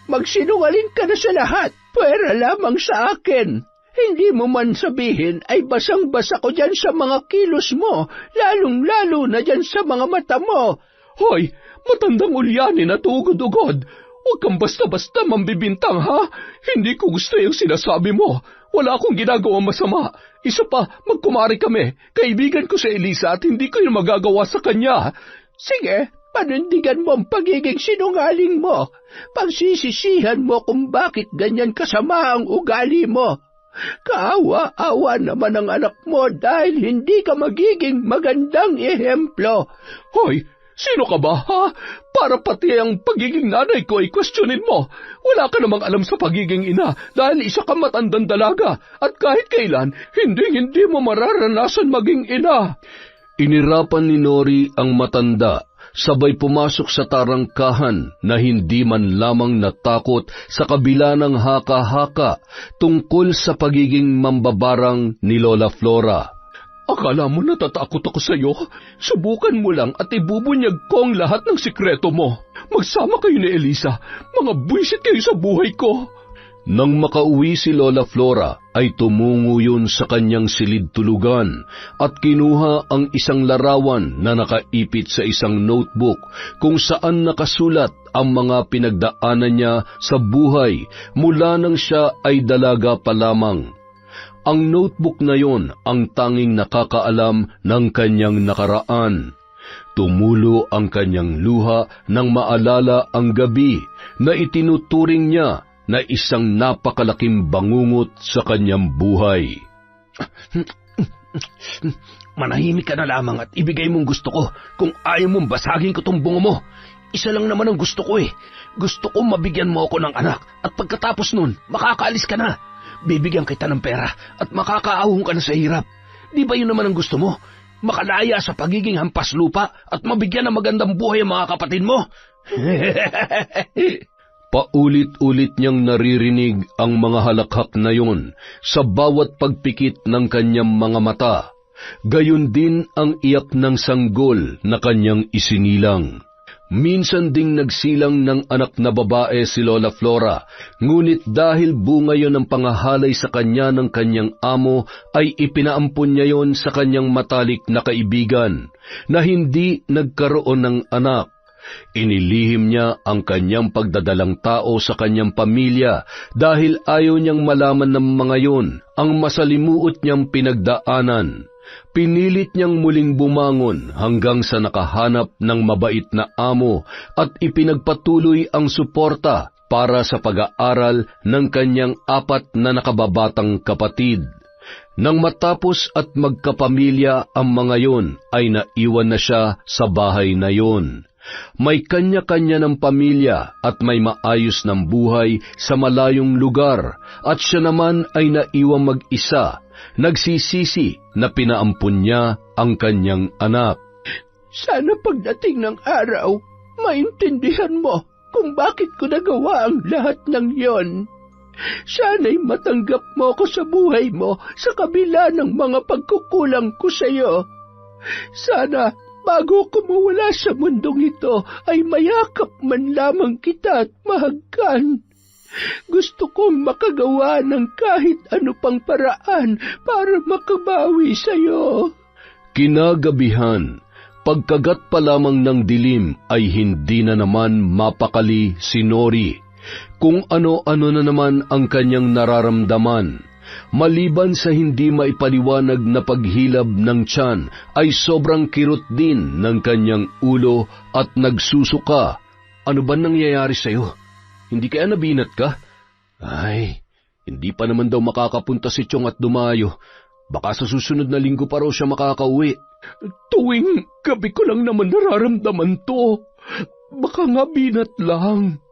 Magsinungaling ka na sa lahat, pwera lamang sa akin. Hindi mo man sabihin ay basang-basa ko dyan sa mga kilos mo, lalong-lalo na dyan sa mga mata mo. Hoy, matandang ulyanin at ugod-ugod. Huwag kang basta-basta mambibintang, ha? Hindi ko gusto yung sinasabi mo. Wala akong ginagawang masama. Isa pa, magkumari kami. Kaibigan ko si Elisa at hindi ko yung magagawa sa kanya. Sige, panindigan mo ang pagiging sinungaling mo. Pagsisisihan mo kung bakit ganyan kasama ang ugali mo. Kaawa-awa naman ang anak mo dahil hindi ka magiging magandang ehemplo. Hoy, sino ka ba, ha? Para pati ang pagiging nanay ko ay questionin mo. Wala ka namang alam sa pagiging ina dahil isa kang matandang dalaga at kahit kailan, hindi mo mararanasan maging ina. Inirapan ni Nori ang matanda, sabay pumasok sa tarangkahan na hindi man lamang natakot sa kabila ng haka-haka tungkol sa pagiging mambabarang ni Lola Flora. Akala mo natatakot ako sa iyo? Subukan mo lang at ibubunyag ko ang lahat ng sikreto mo. Magsama kayo ni Elisa. Mga buwisit kayo sa buhay ko. Nang makauwi si Lola Flora, ay tumungo yun sa kanyang silid-tulugan at kinuha ang isang larawan na nakaipit sa isang notebook kung saan nakasulat ang mga pinagdaanan niya sa buhay mula nang siya ay dalaga pa lamang. Ang notebook na yon ang tanging nakakaalam ng kanyang nakaraan. Tumulo ang kanyang luha nang maalala ang gabi na itinuturing niya na isang napakalaking bangungot sa kanyang buhay. Manahimik ka na lamang at ibigay mong gusto ko kung ayaw mong basagin ko tong bungo mo. Isa lang naman ang gusto ko eh. Gusto ko mabigyan mo ako ng anak at pagkatapos nun, makakaalis ka na. Bibigyan kita ng pera at makakaahon ka na sa hirap. Di ba yun naman ang gusto mo? Makalaya sa pagiging hampas lupa at mabigyan ng magandang buhay ang mga kapatid mo? Paulit-ulit niyang naririnig ang mga halakhak na yon sa bawat pagpikit ng kanyang mga mata. Gayon din ang iyak ng sanggol na kanyang isinilang. Minsan ding nagsilang ng anak na babae si Lola Flora, ngunit dahil bunga yon ng pangahalay sa kanya ng kanyang amo, ay ipinaampun niya yon sa kanyang matalik na kaibigan, na hindi nagkaroon ng anak. Inilihim niya ang kanyang pagdadalang tao sa kanyang pamilya dahil ayaw niyang malaman ng mga yon ang masalimuot niyang pinagdaanan. Pinilit niyang muling bumangon hanggang sa nakahanap ng mabait na amo at ipinagpatuloy ang suporta para sa pag-aaral ng kanyang 4 na nakababatang kapatid. Nang matapos at magkapamilya ang mga yon, ay naiwan na siya sa bahay na yon. May kanya-kanya ng pamilya at may maayos ng buhay sa malayong lugar at siya naman ay naiwang mag-isa, nagsisisi na pinaampun niya ang kanyang anak. Sana pagdating ng araw, maintindihan mo kung bakit ko nagawa ang lahat ng yon. Sana'y matanggap mo ko sa buhay mo sa kabila ng mga pagkukulang ko sa iyo. Sana bago ko mawala sa mundong ito, ay mayakap man lamang kita at mahagkan. Gusto kong makagawa ng kahit ano pang paraan para makabawi sa iyo. Kinagabihan, pagkagat pa lamang ng dilim ay hindi na naman mapakali si Nori. Kung ano-ano na naman ang kanyang nararamdaman. Maliban sa hindi maipaliwanag na paghilab ng tiyan, ay sobrang kirot din ng kanyang ulo at nagsusuka. Ano ba nangyayari sa'yo? Hindi kaya nabinat ka? Ay, hindi pa naman daw makakapunta si Chong at Dumayo. Baka sa susunod na linggo pa raw siya makakauwi. Tuwing gabi ko lang naman nararamdaman to. Baka nga binat lang.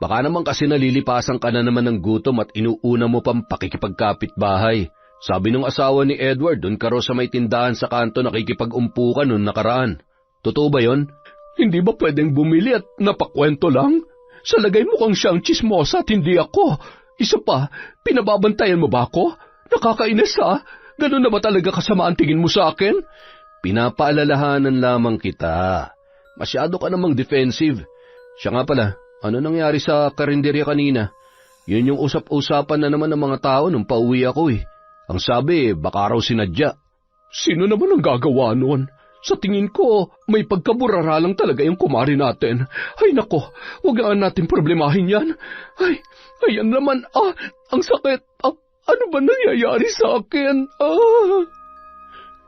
Baka naman kasi nalilipasan ka na naman ng gutom at inuuna mo pang pakikipagkapit-bahay. Sabi ng asawa ni Edward, doon ka raw sa may tindahan sa kanto nakikipag-umpukan noong nakaraan. Totoo ba yon? Hindi ba pwedeng bumili at napakwento lang? Sa lagay mo kang siyang chismosa at hindi ako. Isa pa, pinababantayan mo ba ako? Nakakainis ha? Ganun na ba talaga kasama ang tingin mo sa akin? Pinapaalalahanan lamang kita. Masyado ka namang defensive. Siya nga pala, ano nangyari sa karinderya kanina? Yun yung usap-usapan na naman ng mga tao nung pauwi ako eh. Ang sabi, baka raw sinadya. Sino naman ang gagawa nun? Sa tingin ko, may pagkaburara lang talaga yung kumari natin. Ay nako, huwag nga natin problemahin yan. Ay, ayan naman, ang sakit. Ano ba nangyayari sa akin?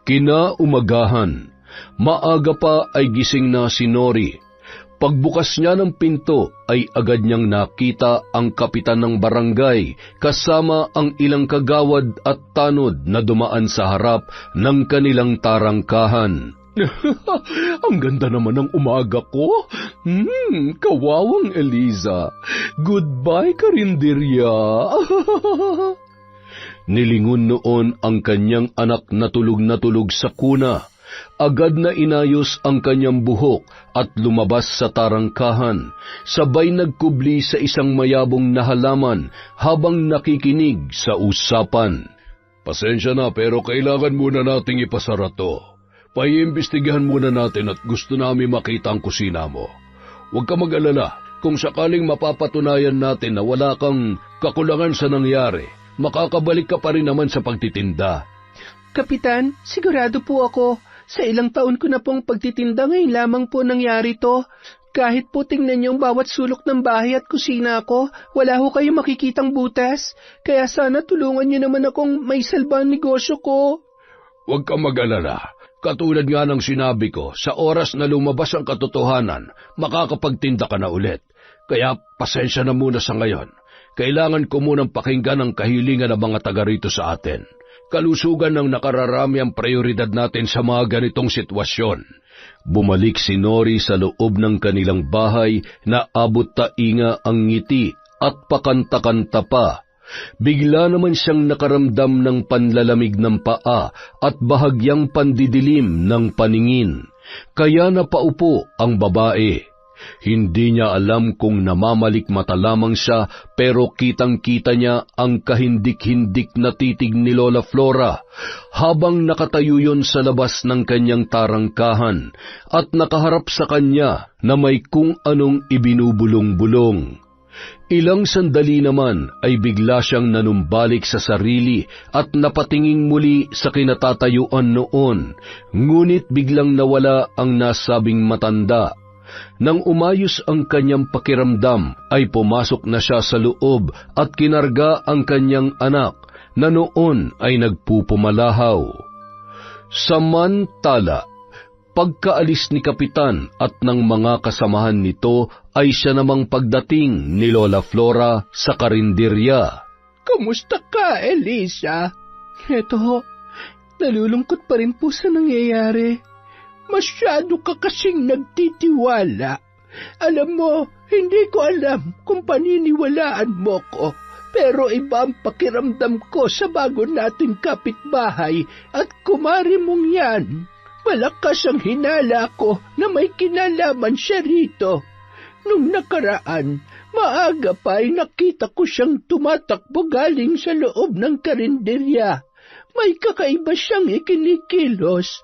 Kinaumagahan, maaga pa ay gising na si Nori. Pagbukas niya ng pinto ay agad niyang nakita ang kapitan ng barangay kasama ang ilang kagawad at tanod na dumaan sa harap ng kanilang tarangkahan. Ang ganda naman ng umaga ko. Kawawang Eliza. Goodbye, karinderya. Nilingon noon ang kanyang anak na tulog sa kuna. Agad na inayos ang kanyang buhok at lumabas sa tarangkahan, sabay nagkubli sa isang mayabong na halaman habang nakikinig sa usapan. Pasensya na pero kailangan muna nating ipasara to. Paiimbestigahan muna natin at gusto namin makita ang kusina mo. Huwag ka mag-alala, kung sakaling mapapatunayan natin na wala kang kakulangan sa nangyari, makakabalik ka pa rin naman sa pagtitinda. Kapitan, sigurado po ako. Sa ilang taon ko na pong pagtitinda ngayon lamang po nangyari to. Kahit po tingnan niyo ang bawat sulok ng bahay at kusina ko, wala ho kayo makikitang butas. Kaya sana tulungan niyo naman akong may salba ang negosyo ko. Huwag kang mag-alala. Katulad nga ng sinabi ko, sa oras na lumabas ang katotohanan, makakapagtinda ka na ulit. Kaya pasensya na muna sa ngayon. Kailangan ko munang pakinggan ang kahilingan ng mga taga rito sa atin. Kalusugan ng nakararami ang prioridad natin sa mga ganitong sitwasyon. Bumalik si Nori sa loob ng kanilang bahay na abot tainga ang ngiti at pakanta-kanta pa. Bigla naman siyang nakaramdam ng panlalamig ng paa at bahagyang pandidilim ng paningin. Kaya napaupo ang babae. Hindi niya alam kung namamalikmata lamang siya pero kitang-kita niya ang kahindik-hindik na titig ni Lola Flora habang nakatayo yun sa labas ng kanyang tarangkahan at nakaharap sa kanya na may kung anong ibinubulong-bulong. Ilang sandali naman ay bigla siyang nanumbalik sa sarili at napatingin muli sa kinatatayuan noon, ngunit biglang nawala ang nasabing matanda. Nang umayos ang kanyang pakiramdam, ay pumasok na siya sa loob at kinarga ang kanyang anak na noon ay nagpupumalahaw. Samantala, pagkaalis ni Kapitan at ng mga kasamahan nito ay siya namang pagdating ni Lola Flora sa karinderya. Kamusta ka, Eliza? Eto ho, nalulungkot pa rin po sa nangyayari. Masyado ka kasing nagtitiwala. Alam mo, hindi ko alam kung paniniwalaan mo ko, pero iba ang pakiramdam ko sa bago nating kapitbahay at kumari mong yan. Malakas ang hinala ko na may kinalaman siya rito. Nung nakaraan, maaga pa ay nakita ko siyang tumatakbo galing sa loob ng karinderya. May kakaiba siyang ikinikilos.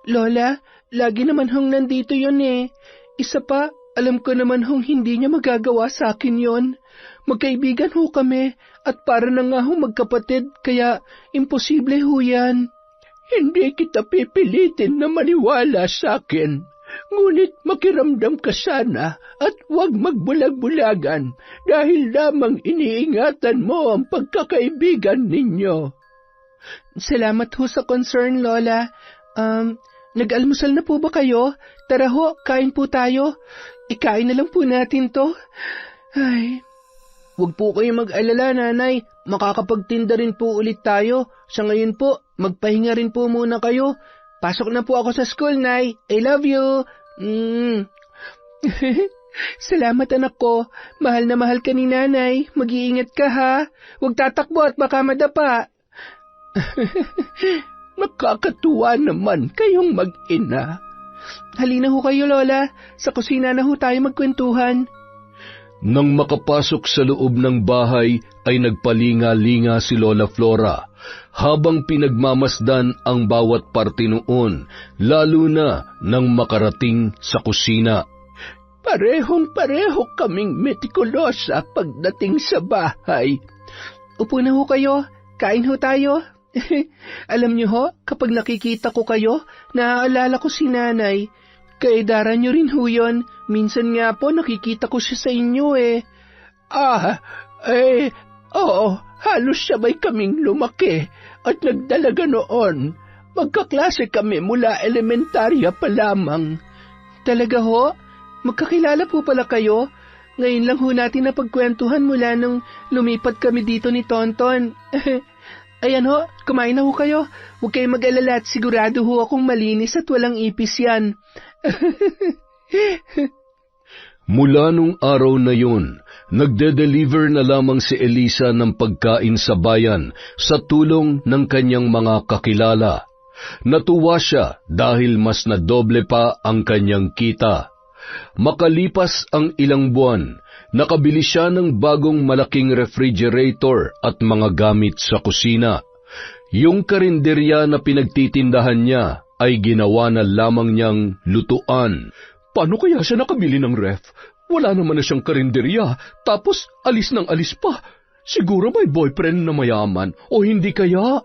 Lola, lagi naman hong nandito yun eh. Isa pa, alam ko naman hong hindi niya magagawa sa akin yon. Magkaibigan ho kami at para na nga hong magkapatid, kaya imposible ho yan. Hindi kita pipilitin na maniwala sa akin. Ngunit makiramdam ka sana at huwag magbulag-bulagan dahil lamang iniingatan mo ang pagkakaibigan ninyo. Salamat ho sa concern, Lola. Nag-almusal na po ba kayo? Tara ho, kain po tayo. Ikain na lang po natin to. Ay, huwag po kayong mag-alala, Nanay. Makakapagtinda rin po ulit tayo. Sa ngayon po, magpahinga rin po muna kayo. Pasok na po ako sa school, Nay. I love you. Salamat, anak ko. Mahal na mahal ka ni Nanay. Mag-iingat ka, ha? Huwag tatakbo at baka madapa. Nakakatuwa naman kayong mag-ina. Halina ho kayo, Lola. Sa kusina na ho tayo magkwentuhan. Nang makapasok sa loob ng bahay, ay nagpalinga-linga si Lola Flora, habang pinagmamasdan ang bawat parte noon, lalo na nang makarating sa kusina. Parehong-pareho kaming metikulosa pagdating sa bahay. Upo na ho kayo. Kain ho tayo. Alam niyo ho, kapag nakikita ko kayo, naaalala ko si Nanay. Kaedara niyo rin ho yun. Minsan nga po nakikita ko siya sa inyo eh. Oo, halos sabay kaming lumaki at nagdalaga noon. Magkaklase kami mula elementarya pa lamang. Talaga ho? magkakilala po pala kayo. Ngayon lang ho natin napagkwentuhan mula nung lumipat kami dito ni Tonton. Ayan ho, kumain na ho kayo. Huwag kayong mag-alala at sigurado ho akong malinis at walang ipis yan. Mula nung araw na yun, nagde-deliver na lamang si Elisa ng pagkain sa bayan sa tulong ng kanyang mga kakilala. Natuwa siya dahil mas nadoble pa ang kanyang kita. Makalipas ang ilang buwan, nakabili siya ng bagong malaking refrigerator at mga gamit sa kusina. Yung karinderya na pinagtitindahan niya ay ginawa na lamang niyang lutuan. Paano kaya siya nakabili ng ref? Wala naman na siyang karinderya, tapos alis ng alis pa. Siguro may boyfriend na mayaman, o hindi kaya?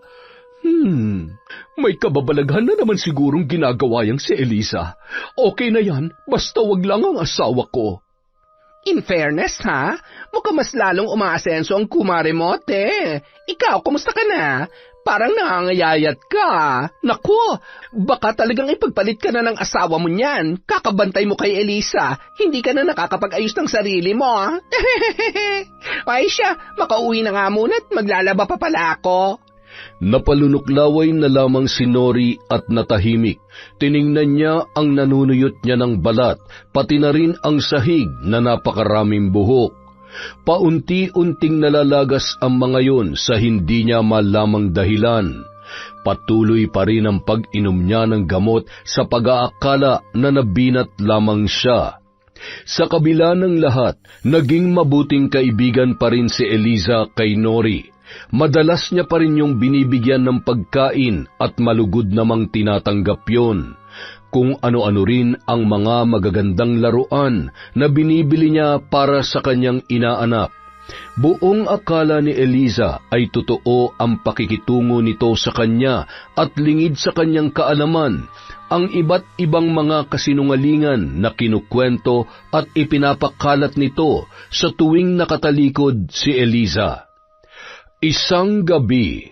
May kababalaghan na naman sigurong ginagawa yang si Elisa. Okay na yan, basta wag lang ang asawa ko. In fairness, ha? Mukhang mas lalong umaasenso ang kumare mo, te. Ikaw, kumusta ka na? Parang nangangayayat ka. Naku, baka talagang ipagpalit ka na ng asawa mo niyan. Kakabantay mo kay Elisa. Hindi ka na nakakapag-ayos ng sarili mo. Ay siya, makauwi na nga muna at maglalaba pa pala ako. Napalunuklaway na lamang si Nori at natahimik. Tiningnan niya ang nanunuyot niya ng balat, pati na rin ang sahig na napakaraming buhok. Paunti-unting nalalagas ang mga yun sa hindi niya malamang dahilan. Patuloy pa rin ang pag-inom niya ng gamot sa pag-aakala na nabinat lamang siya. Sa kabila ng lahat, naging mabuting kaibigan pa rin si Eliza kay Nori. Madalas niya pa rin yung binibigyan ng pagkain at malugod namang tinatanggap yun. Kung ano-ano rin ang mga magagandang laruan na binibili niya para sa kanyang inaanak. Buong akala ni Eliza ay totoo ang pakikitungo nito sa kanya at lingid sa kanyang kaalaman, ang iba't ibang mga kasinungalingan na kinukwento at ipinapakalat nito sa tuwing nakatalikod si Eliza. Isang gabi,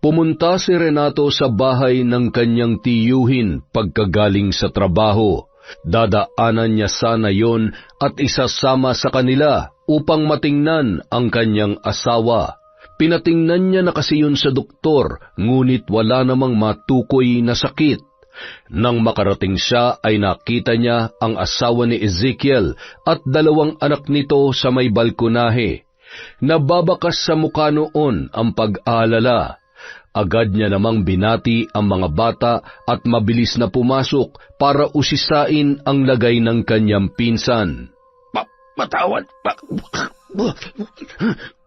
pumunta si Renato sa bahay ng kanyang tiyuhin pagkagaling sa trabaho. Dadaanan niya sana yon at isasama sa kanila upang matingnan ang kanyang asawa. Pinatingnan niya na kasi yun sa doktor, ngunit wala namang matukoy na sakit. Nang makarating siya ay nakita niya ang asawa ni Ezekiel at 2 anak nito sa may balkonahe. Nababakas sa mukha noon ang pag-aalala. Agad niya namang binati ang mga bata at mabilis na pumasok para usisain ang lagay ng kanyang pinsan.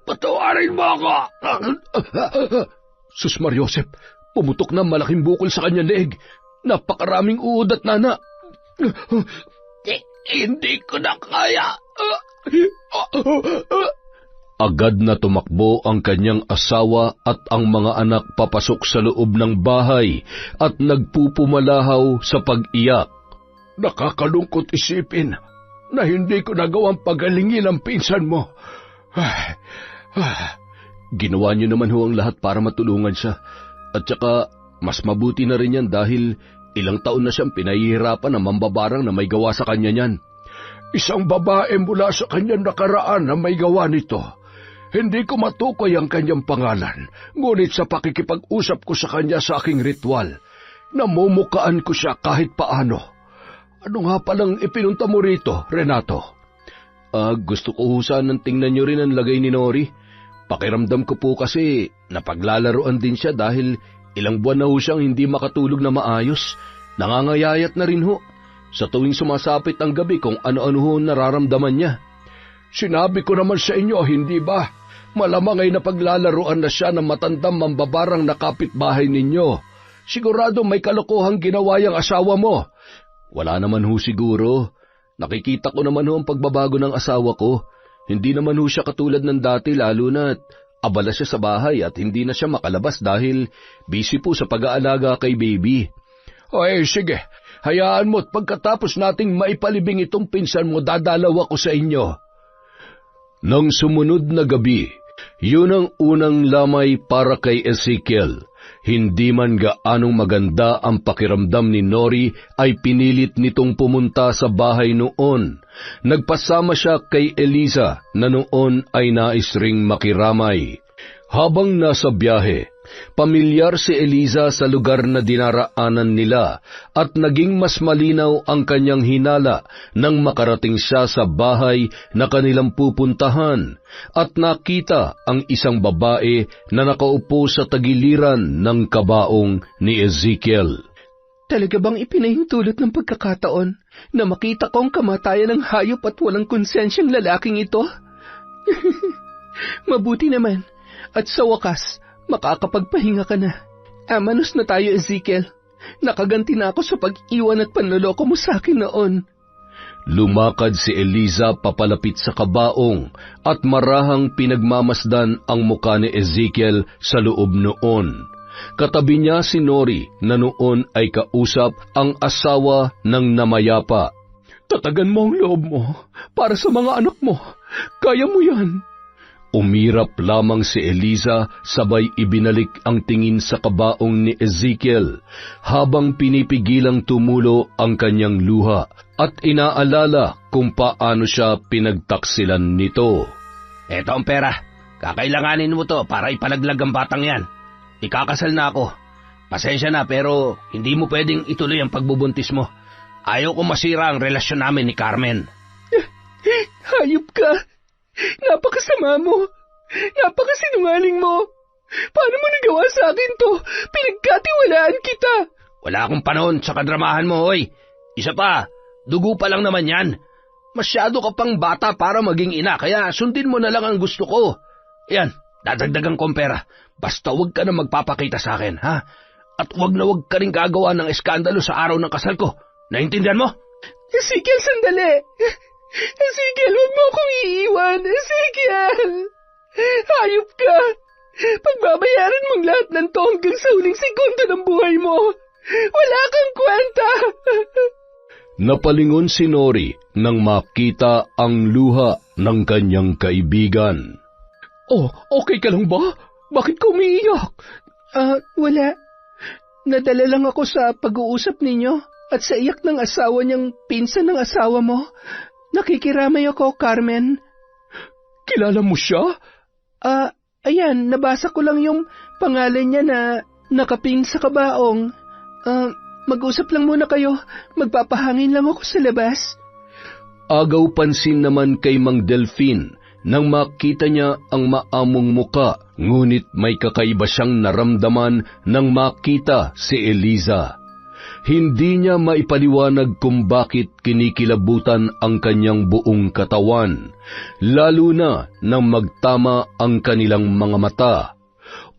Patawarin mo ako! Sus Mariosep, pumutok na malaking bukol sa kanyang leeg. Napakaraming uod at nana. Hindi ko na kaya. Agad na tumakbo ang kanyang asawa at ang mga anak papasok sa loob ng bahay at nagpupumalahaw sa pag-iyak. Nakakalungkot isipin na hindi ko nagawang pagalingin ang pinsan mo. Ginawa niyo naman ho ang lahat para matulungan siya. At saka, mas mabuti na rin yan dahil ilang taon na siyang pinahihirapan ng mambabarang na may gawa sa kanya niyan. Isang babae mula sa kanyang nakaraan na may gawa nito. Hindi ko matukoy ang kanyang pangalan, ngunit sa pakikipag-usap ko sa kanya sa aking ritual, namumukaan ko siya kahit paano. Ano nga palang ipinunta mo rito, Renato? Gusto ko ho sanang tingnan niyo rin ang lagay ni Nori. Pakiramdam ko po kasi napaglalaroan din siya dahil ilang buwan na ho siyang hindi makatulog na maayos. Nangangayayat na rin ho. Sa tuwing sumasapit ang gabi kung ano-ano ho nararamdaman niya. Sinabi ko naman sa inyo, hindi ba? Malamang ay napaglalaroan na siya ng matandang mambabarang na kapitbahay ninyo. Sigurado may kalokohang ginawa yung asawa mo. Wala naman ho siguro. Nakikita ko naman ho ang pagbabago ng asawa ko. Hindi naman ho siya katulad ng dati lalo na't abala siya sa bahay at hindi na siya makalabas dahil busy po sa pag-aalaga kay baby. Ay, sige. Hayaan mo't pagkatapos nating maipalibing itong pinsan mo, dadalaw ako sa inyo. Nang sumunod na gabi, yun ang unang lamay para kay Ezekiel. Hindi man gaanong maganda ang pakiramdam ni Nori ay pinilit nitong pumunta sa bahay noon. Nagpasama siya kay Eliza na noon ay nais ring makiramay. Habang nasa biyahe, pamilyar si Eliza sa lugar na dinaraanan nila at naging mas malinaw ang kanyang hinala nang makarating siya sa bahay na kanilang pupuntahan at nakita ang isang babae na nakaupo sa tagiliran ng kabaong ni Ezekiel. Talaga bang ipinahintulot ng pagkakataon na makita kong kamatayan ng hayop at walang konsensyang lalaking ito? Mabuti naman. At sa wakas, makakapagpahinga ka na. Amanos na tayo, Ezekiel. Nakaganti na ako sa pag-iwan at panloloko mo sa akin noon. Lumakad si Eliza papalapit sa kabaong at marahang pinagmamasdan ang muka ni Ezekiel sa loob noon. Katabi niya si Nori na noon ay kausap ang asawa ng namayapa. Tatagan mo ang loob mo para sa mga anak mo. Kaya mo yan. Umirap lamang si Eliza sabay ibinalik ang tingin sa kabaong ni Ezekiel habang pinipigilang tumulo ang kanyang luha at inaalala kung paano siya pinagtaksilan nito. Eto ang pera. Kakailanganin mo to para ipalaglag ang batang yan. Ikakasal na ako. Pasensya na pero hindi mo pwedeng ituloy ang pagbubuntis mo. Ayaw ko masira ang relasyon namin ni Carmen. Hayop ka! Napakasama mo! Napakasinungaling mo! Paano mo nagawa sa akin to? Pinagkatiwalaan kita! Wala akong panahon sa kadramahan mo, hoy. Isa pa, dugo pa lang naman yan. Masyado ka pang bata para maging ina, kaya sundin mo na lang ang gusto ko. Yan, dadagdagan kong pera. Basta huwag ka na magpapakita sa akin, ha? At huwag na huwag ka rin gagawa ng eskandalo sa araw ng kasal ko. Naintindihan mo? Ezekiel, sandali! Ezekiel, huwag mo akong iiwan! Ezekiel! Hayop ka! Pagbabayaran mong lahat ng to hanggang sa huling segundo ng buhay mo! Wala kang kwenta! Napalingon si Nori nang makita ang luha ng kanyang kaibigan. Oh, okay ka lang ba? Bakit ka umiiyak? Wala. Nadala lang ako sa pag-uusap ninyo at sa iyak ng asawa niyang pinsan ng asawa mo. Nakikiramay ako, Carmen. Kilala mo siya? Ayan, nabasa ko lang yung pangalan niya na nakaping sa kabaong. Mag-usap lang muna kayo. Magpapahangin lang ako sa labas. Agaw pansin naman kay Mang Delfin nang makita niya ang maamong muka, ngunit may kakaiba siyang naramdaman nang makita si Eliza. Hindi niya maipaliwanag kung bakit kinikilabutan ang kanyang buong katawan, lalo na nang magtama ang kanilang mga mata.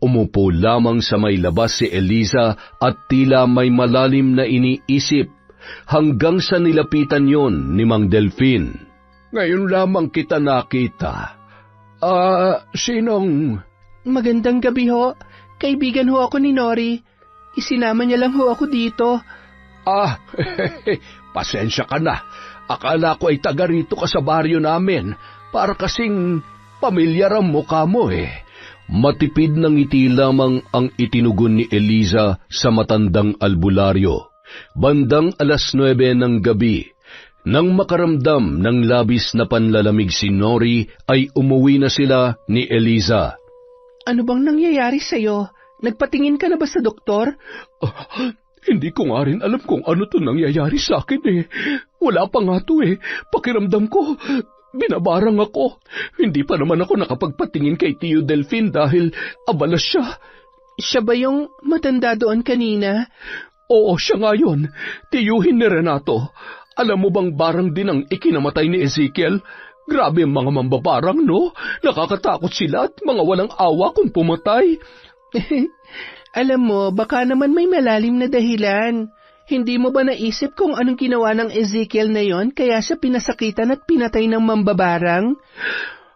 Umupo lamang sa may labas si Eliza at tila may malalim na iniisip hanggang sa nilapitan yon ni Mang Delfin. Ngayon lamang kita nakita. Sinong? Magandang gabi ho. Kaibigan ho ako ni Nori. Isinama niya lang ho ako dito. Pasensya ka na. Akala ko ay taga rito ka sa baryo namin. Para kasing pamilyar ang mukha mo eh. Matipid ng ngiti lamang ang itinugon ni Eliza sa matandang albularyo. Bandang 9:00 ng gabi, nang makaramdam ng labis na panlalamig si Nori, ay umuwi na sila ni Eliza. Ano bang nangyayari sa'yo? Nagpatingin ka na ba sa doktor? Hindi ko nga rin alam kung ano to nangyayari sa akin eh. Wala pa nga to eh. Pakiramdam ko, binabarang ako. Hindi pa naman ako nakapagpatingin kay Tio Delfin dahil abala siya. Siya ba yung matanda doon kanina? Oo, siya nga yun. Tiyuhin ni Renato. Alam mo bang barang din ang ikinamatay ni Ezekiel? Grabe ang mga mambabarang, no? Nakakatakot sila at mga walang awa kung pumatay. Alam mo, baka naman may malalim na dahilan. Hindi mo ba naisip kung anong ginawa ng Ezekiel na yon kaya siya pinasakitan at pinatay ng mambabarang?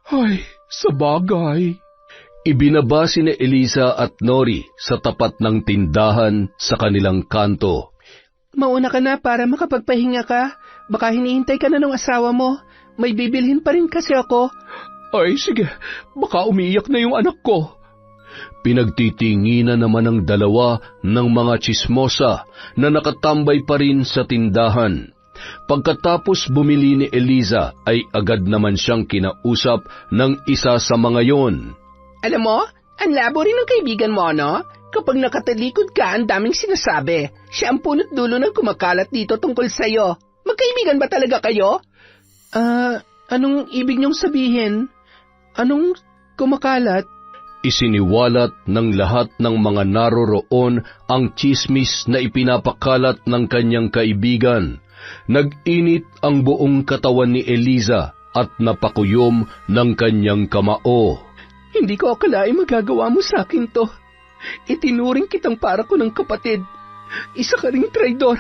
Ay, sabagay. Ibinaba si Eliza at Nori sa tapat ng tindahan sa kanilang kanto. Mauna ka na para makapagpahinga ka. Baka hinihintay ka na ng asawa mo. May bibilhin pa rin kasi ako. Ay, sige. Baka umiiyak na yung anak ko. Pinagtitinginan naman ng dalawa ng mga tsismosa na nakatambay pa rin sa tindahan. Pagkatapos bumili ni Eliza ay agad naman siyang kinausap ng isa sa mga yon. Alam mo, ang labo rin ng kaibigan mo, no? Kapag nakatalikod ka, ang daming sinasabi. Siya ang punot dulo ng kumakalat dito tungkol sa'yo. Magkaibigan ba talaga kayo? Anong ibig niyong sabihin? Anong kumakalat? Isiniwalat ng lahat ng mga naroroon ang tsismis na ipinapakalat ng kanyang kaibigan. Nag-init ang buong katawan ni Eliza at napakuyom ng kanyang kamao. Hindi ko akalain magagawa mo sa akin to. Itinuring kitang para ko ng kapatid. Isa ka ring traidor.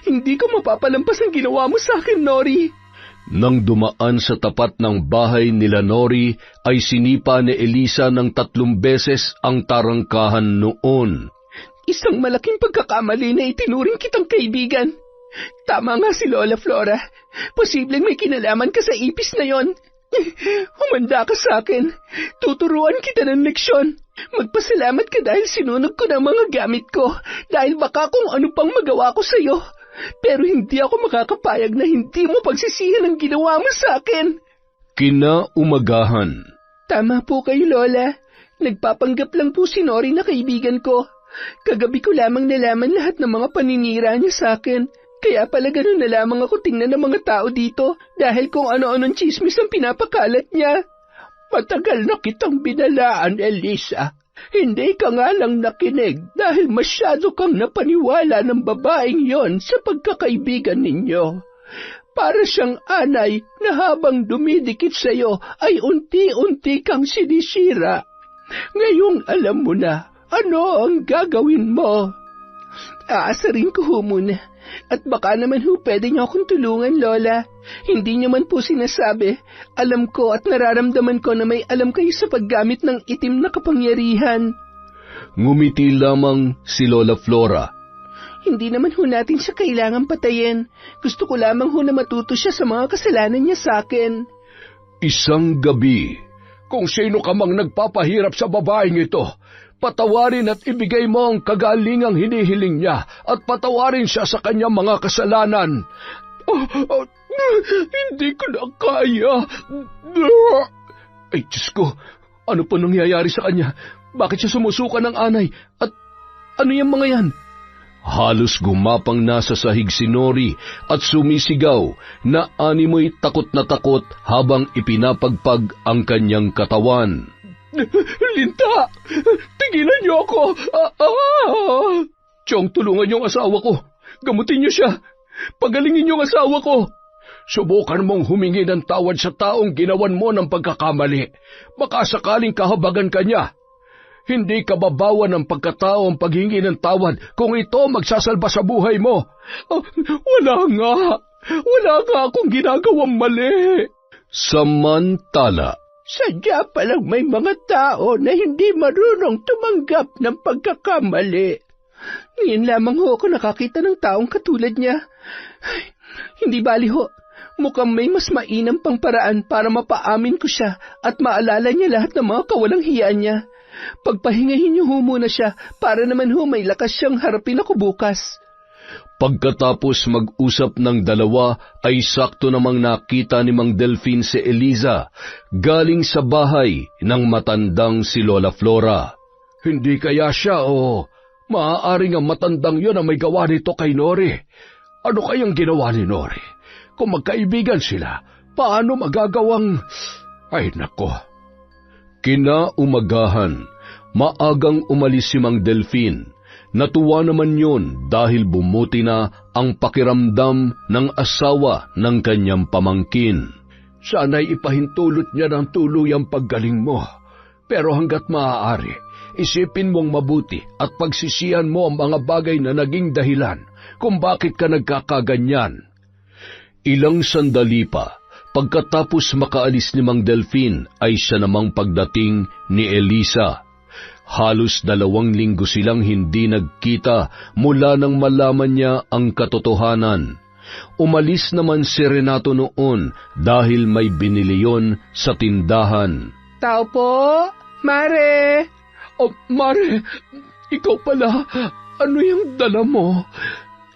Hindi ko mapapalampas ang ginawa mo sa akin, Nori. Nang dumaan sa tapat ng bahay nila Nori, ay sinipa ni Eliza ng 3 beses ang tarangkahan noon. Isang malaking pagkakamali na itinuring kitang kaibigan. Tama nga si Lola Flora. Posibleng may kinalaman ka sa ipis na yon. Humanda ka sa akin. Tuturuan kita ng leksyon. Magpasalamat ka dahil sinunog ko ng mga gamit ko. Dahil baka kung ano pang magawa ko sa'yo. Pero hindi ako makakapayag na hindi mo pagsisihan ang ginawa mo sa akin. Kinaumagahan. Tama po kayo, Lola. Nagpapanggap lang po si Nori na kaibigan ko. Kagabi ko lamang nalaman lahat ng mga paninira niya sa akin. Kaya pala ganun na lamang ako tingnan ng mga tao dito dahil kung ano-anong chismis ang pinapakalat niya. Matagal na kitang binalaan, Elisa. Hindi ka nga lang nakinig dahil masyado kang napaniwala ng babaeng yon sa pagkakaibigan ninyo. Para siyang anay na habang dumidikit sa iyo ay unti-unti kang sinisira. Ngayong alam mo na ano ang gagawin mo. Aasarin ko ho muna. At baka naman ho pwede niyo akong tulungan, Lola. Hindi niyo man po sinasabi. Alam ko at nararamdaman ko na may alam kayo sa paggamit ng itim na kapangyarihan. Ngumiti lamang si Lola Flora. Hindi naman ho natin siya kailangan patayin. Gusto ko lamang ho na matuto siya sa mga kasalanan niya sa akin. Isang gabi, kung sino ka mang nagpapahirap sa babaeng ito, patawarin at ibigay mo ang kagalingang hinihiling niya at patawarin siya sa kanyang mga kasalanan. Hindi ko na kaya. Ay, Diyos ko, ano pa nangyayari sa kanya? Bakit siya sumusuka ng anay? At ano yung mga yan? Halos gumapang na sa sahig si Nori at sumisigaw na animoy takot na takot habang ipinapagpag ang kanyang katawan. Linta! Tigilan niyo ako! Chong, tulungan niyo ang asawa ko. Gamutin niyo siya. Pagalingin niyo ang asawa ko. Subukan mong humingi ng tawad sa taong ginawan mo ng pagkakamali. Baka sakaling kahabagan ka niya. Hindi ka babawan ng pagkatao ang paghingi ng tawad kung ito magsasalba sa buhay mo. Wala nga akong ginagawang mali. Samantala, sadya palang may mga tao na hindi marunong tumanggap ng pagkakamali. Ngayon lamang ho ako nakakita ng taong katulad niya. Ay, hindi bali ho. Mukhang may mas mainam pang paraan para mapaamin ko siya at maalala niya lahat ng mga kawalang hiya niya. Pagpahingahin niyo ho muna siya para naman ho may lakas siyang harapin ako bukas. Pagkatapos mag-usap ng dalawa ay sakto namang nakita ni Mang Delfin si Eliza galing sa bahay ng matandang si Lola Flora. Hindi kaya siya o maaaring ang matandang yon ang may gawa nito kay Nori. Ano kayang ginawa ni Nori? Kung magkaibigan sila, paano magagawang... Ay nako. Kinaumagahan, maagang umalis si Mang Delfin. Natuwa naman yon dahil bumuti na ang pakiramdam ng asawa ng kanyang pamangkin. Sana'y ipahintulot niya ng tuluyang paggaling mo. Pero hanggat maaari, isipin mong mabuti at pagsisihan mo ang mga bagay na naging dahilan kung bakit ka nagkakaganyan. Ilang sandali pa, pagkatapos makaalis ni Mang Delfin ay siya namang pagdating ni Eliza. Halos 2 linggo silang hindi nagkita mula nang malaman niya ang katotohanan. Umalis naman si Renato noon dahil may binili yon sa tindahan. Tao po, Mare! Oh, Mare, ikaw pala. Ano yung dala mo?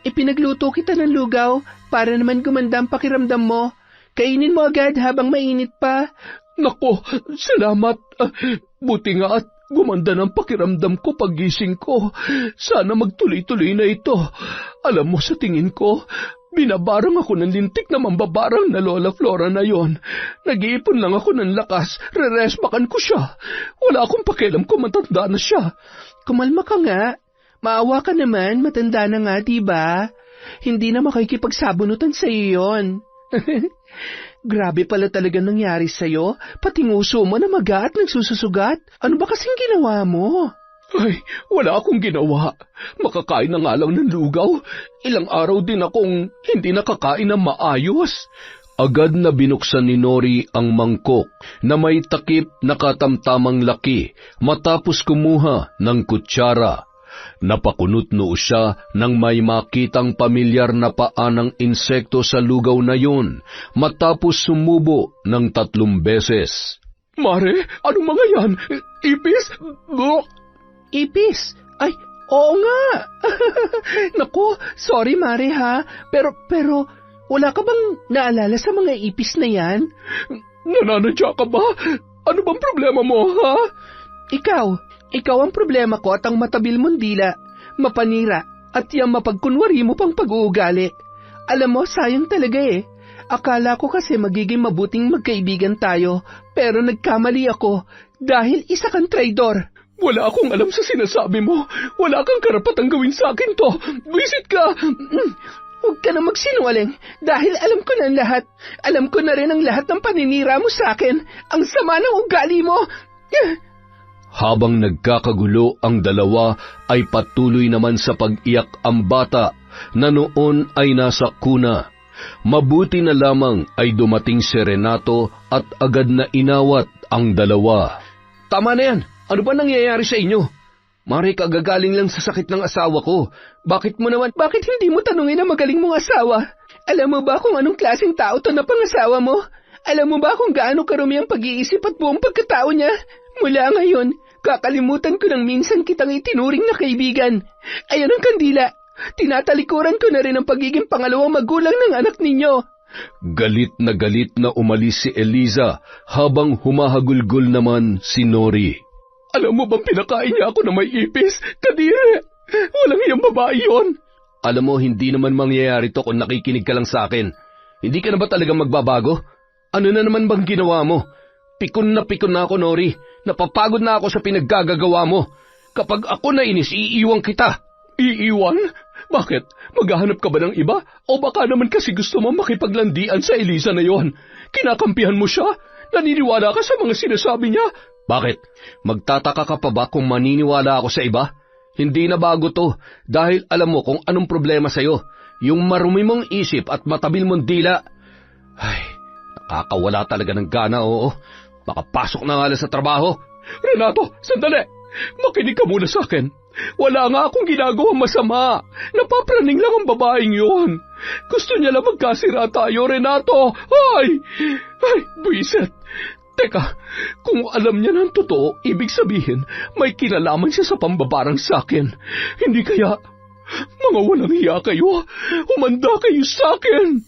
Ipinagluto kita ng lugaw para naman gumanda ang pakiramdam mo. Kainin mo agad habang mainit pa. Nako, salamat. Buti nga at gumanda ng pakiramdam ko paggising ko. Sana magtuloy-tuloy na ito. Alam mo, sa tingin ko, binabarang ako ng lintik na mambabarang na Lola Flora na yon. Nag-iipon lang ako ng lakas, reresmakan ko siya. Wala akong pakialam kung matanda na siya. Kumalma ka nga. Maawa ka naman, matanda na nga, diba? Hindi na makikipagsabunutan sa iyo yun. Grabe pala talaga nangyari sa'yo. Pati nguso mo na maga at nagsususugat. Ano ba kasing ginawa mo? Ay, wala akong ginawa. Makakain na nga lang ng lugaw. Ilang araw din akong hindi nakakain ng maayos. Agad na binuksan ni Nori ang mangkok na may takip na katamtamang laki matapos kumuha ng kutsara. Napakunot noo siya nang may makitang pamilyar na paa ng insekto sa lugaw na yun matapos sumubo ng 3 beses. Mare, anong mga yan? Ipis? Ipis? Ay, oo nga. Naku, sorry Mare ha. Pero, wala ka bang naalala sa mga ipis na yan? Nananadya ka ba? Ano bang problema mo, ha? Ikaw ang problema ko at ang matabil mong dila, mapanira, at yung mapagkunwari mo pang pag-uugali. Alam mo, sayang talaga eh. Akala ko kasi magiging mabuting magkaibigan tayo, pero nagkamali ako dahil isa kang traidor. Wala akong alam sa sinasabi mo. Wala kang karapatang gawin sa akin to. Visit ka! Huwag ka na magsinungaling dahil alam ko na ang lahat. Alam ko na rin ang lahat ng paninira mo sa akin. Ang sama ng ugali mo. Habang nagkakagulo ang dalawa ay patuloy naman sa pag-iyak ang bata na noon ay nasa kuna. Mabuti na lamang ay dumating si Renato at agad na inawat ang dalawa. Tama na yan. Ano ba nangyayari sa inyo? Mare, kagagaling lang sa sakit ng asawa ko. Bakit hindi mo tanungin ang magaling mong asawa? Alam mo ba kung anong klaseng tao to na pangasawa mo? Alam mo ba kung gaano karumi ang pag-iisip at buong pagkatao niya? Mula ngayon, kakalimutan ko nang minsan kitang itinuring na kaibigan. Ayan ang kandila. Tinatalikuran ko na rin ang pagiging pangalawang magulang ng anak ninyo. Galit na umalis si Eliza habang humahagulgol naman si Nori. Alam mo bang pinakain niya ako na may ipis? Kadire! Walang iyang babae yon. Alam mo, hindi naman mangyayari to kung nakikinig ka lang sa akin. Hindi ka na ba talagang magbabago? Ano na naman bang ginawa mo? Pikon na ako, Nori. Napapagod na ako sa pinaggagawa mo. Kapag ako nainis, iiwan kita. Iiwan? Bakit? Maghahanap ka ba ng iba? O baka naman kasi gusto mo makipaglandian sa Eliza na yon? Kinakampihan mo siya? Naniniwala ka sa mga sinasabi niya? Bakit? Magtataka ka pa ba kung maniniwala ako sa iba? Hindi na bago to, dahil alam mo kung anong problema sa'yo. Yung marumi mong isip at matabil mong dila. Ay, nakakawala talaga ng gana, oo. Makapasok na nga lang sa trabaho. Renato, sandali! Makinig ka muna sa akin. Wala nga akong ginagawang masama. Napapraning lang ang babaeng yun. Gusto niya lang magkasira tayo, Renato. Ay, buisit. Teka, kung alam niya ng totoo, ibig sabihin, may kinalaman siya sa pambabarang sa akin. Hindi kaya, mga walang hiya kayo, humanda kayo sa akin.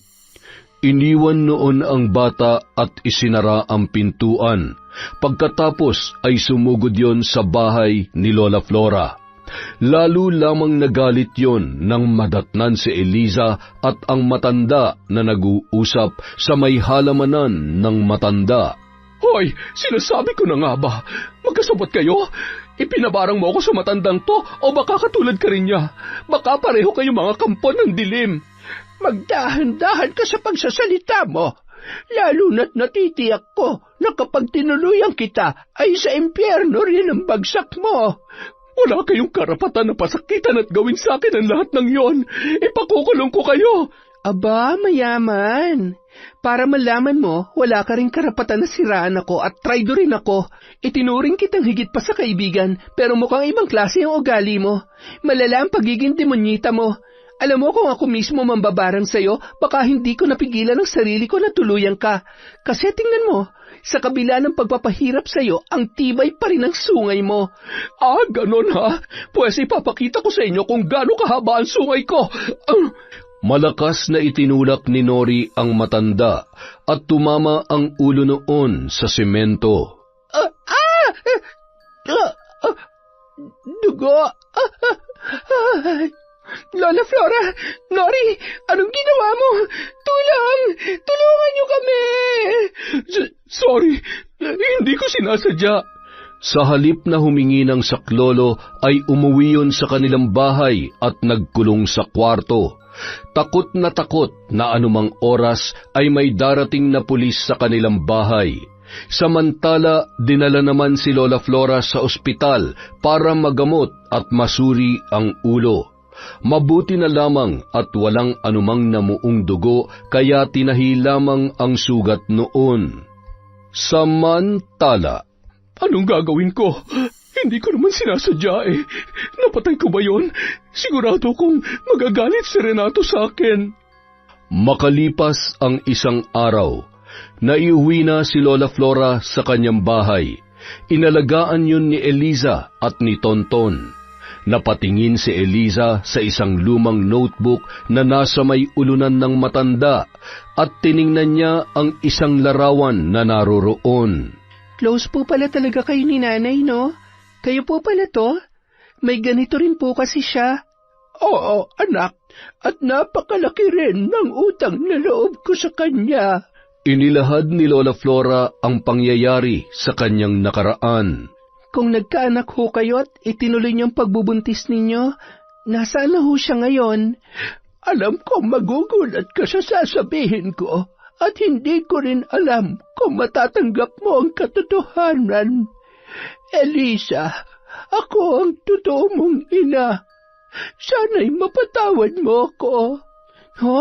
Iniwan noon ang bata at isinara ang pintuan. Pagkatapos ay sumugod yon sa bahay ni Lola Flora. Lalo lamang nagalit yon nang madatnan si Eliza at ang matanda na nag-uusap sa may halamanan ng matanda. Hoy, sinasabi ko na nga ba, magkasabot kayo? Ipinabarang mo ako sa matandang to o baka katulad ka rin niya? Baka pareho kayo mga kampo ng dilim. Magdahan-dahan ka sa pagsasalita mo. Lalo na't natitiyak ko na kapag tinuluyan kita ay sa impyerno rin ang bagsak mo. Wala kayong karapatan na pasakitan at gawin sa akin ang lahat ng yon. Ipakukulong ko kayo. Aba, mayaman. Para malaman mo, wala ka rin karapatan na siraan ako at traidorin ako. Itinuring kitang higit pa sa kaibigan, pero mukhang ibang klase ang ugali mo. Malala ang pagiging demonyita mo. Alam mo kung ako mismo mambabarang sa'yo, baka hindi ko napigilan ang sarili ko na tuluyan ka. Kasi tingnan mo, sa kabila ng pagpapahirap sa'yo, ang tibay pa rin ang sungay mo. Ganon ha? Pues ipapakita ko sa inyo kung gaano kahaba ang sungay ko. Malakas na itinulak ni Nori ang matanda at tumama ang ulo noon sa semento. Dugo! Lola Flora! Nori! Anong ginawa mo? Tulungan niyo kami! Sorry, hindi ko sinasadya. Sa halip na humingi ng saklolo ay umuwi yun sa kanilang bahay at nagkulong sa kwarto. Takot na anumang oras ay may darating na pulis sa kanilang bahay. Samantala, dinala naman si Lola Flora sa ospital para magamot at masuri ang ulo. Mabuti na lamang at walang anumang namuong dugo kaya tinahi lamang ang sugat noon. Samantala, anong gagawin ko? Hindi ko naman sinasadya eh. Napatay ko ba yun? Sigurado kong magagalit si Renato sa akin. Makalipas ang isang araw, naiuwi na si Lola Flora sa kanyang bahay. Inalagaan yun ni Eliza at ni Tonton. Napatingin si Eliza sa isang lumang notebook na nasa may ulunan ng matanda at tiningnan niya ang isang larawan na naroroon. Close po pala talaga kayo ni nanay, no? Kayo po pala to? May ganito rin po kasi siya. Oo, anak. At napakalaki rin ng utang na loob ko sa kanya. Inilahad ni Lola Flora ang pangyayari sa kanyang nakaraan. Kung nagkaanak ho kayo at itinuloy niyong pagbubuntis ninyo, nasaan na ho siya ngayon? Alam kong magugulat ka sa sasabihin ko at hindi ko rin alam kung matatanggap mo ang katotohanan. Elisa, ako ang totoo mong ina. Sana'y mapatawad mo ako. Ho?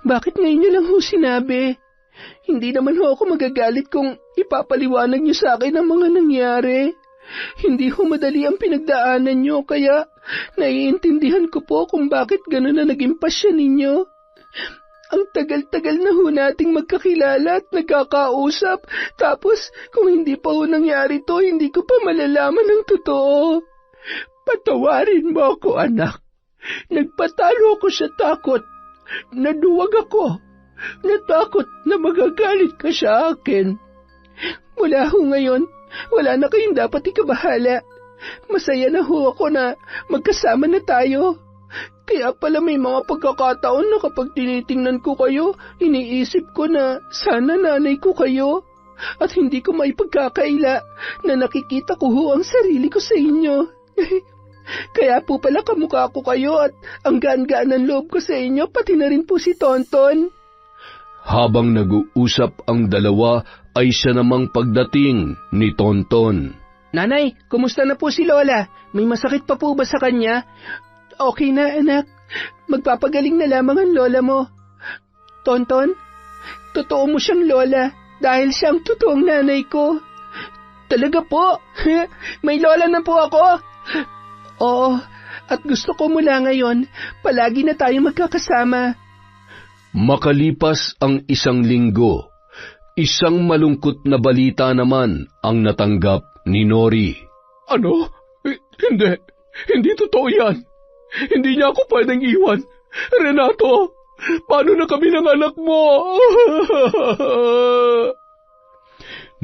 Bakit ngayon niyo lang ho sinabi? Hindi naman ho ako magagalit kung ipapaliwanag niyo sa akin ang mga nangyari. Hindi ho madali ang pinagdaanan niyo, kaya naiintindihan ko po kung bakit gano'n na naging pasya ninyo. Ang tagal-tagal na ho nating magkakilala at nagkakausap, tapos kung hindi pa ho nangyari to, hindi ko pa malalaman ang totoo. Patawarin mo ako, anak. Nagpatalo ako sa takot. Naduwag ako. Natakot na magagalit ka sa akin. Mula ho ngayon, wala na kayong dapat ikabahala. Masaya na ho ako na magkasama na tayo. Kaya pala may mga pagkakataon na kapag tinitingnan ko kayo, iniisip ko na sana nanay ko kayo. At hindi ko maipagkakaila na nakikita ko ho ang sarili ko sa inyo. Kaya po pala kamukha ko kayo at ang gaan-gaan ng loob ko sa inyo, pati na rin po si Tonton. Habang nag-uusap ang dalawa, ay siya namang pagdating ni Tonton. Nanay, kumusta na po si Lola? May masakit pa po ba sa kanya? Okay na, anak. Magpapagaling na lamang ang lola mo. Tonton, totoo mo siyang lola dahil siyang totoong nanay ko. Talaga po? May lola na po ako? Oo, at gusto ko mula ngayon, palagi na tayo magkakasama. Makalipas ang isang linggo, isang malungkot na balita naman ang natanggap ni Nori. Ano? Hindi totoo yan. Hindi niya ako pwedeng iwan. Renato, paano na kami ng anak mo?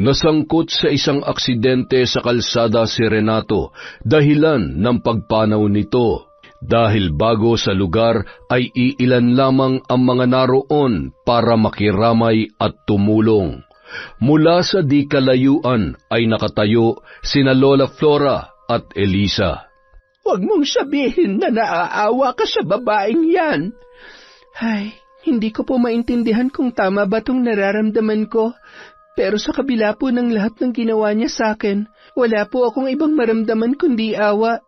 Nasangkot sa isang aksidente sa kalsada si Renato dahilan ng pagpanaw nito. Dahil bago sa lugar ay iilan lamang ang mga naroon para makiramay at tumulong. Mula sa di kalayuan ay nakatayo sina Lola Flora at Eliza. Huwag mong sabihin na naaawa ka sa babaeng yan. Ay, hindi ko po maintindihan kung tama ba itong nararamdaman ko. Pero sa kabila po ng lahat ng ginawa niya sa akin, wala po akong ibang maramdaman kundi awa.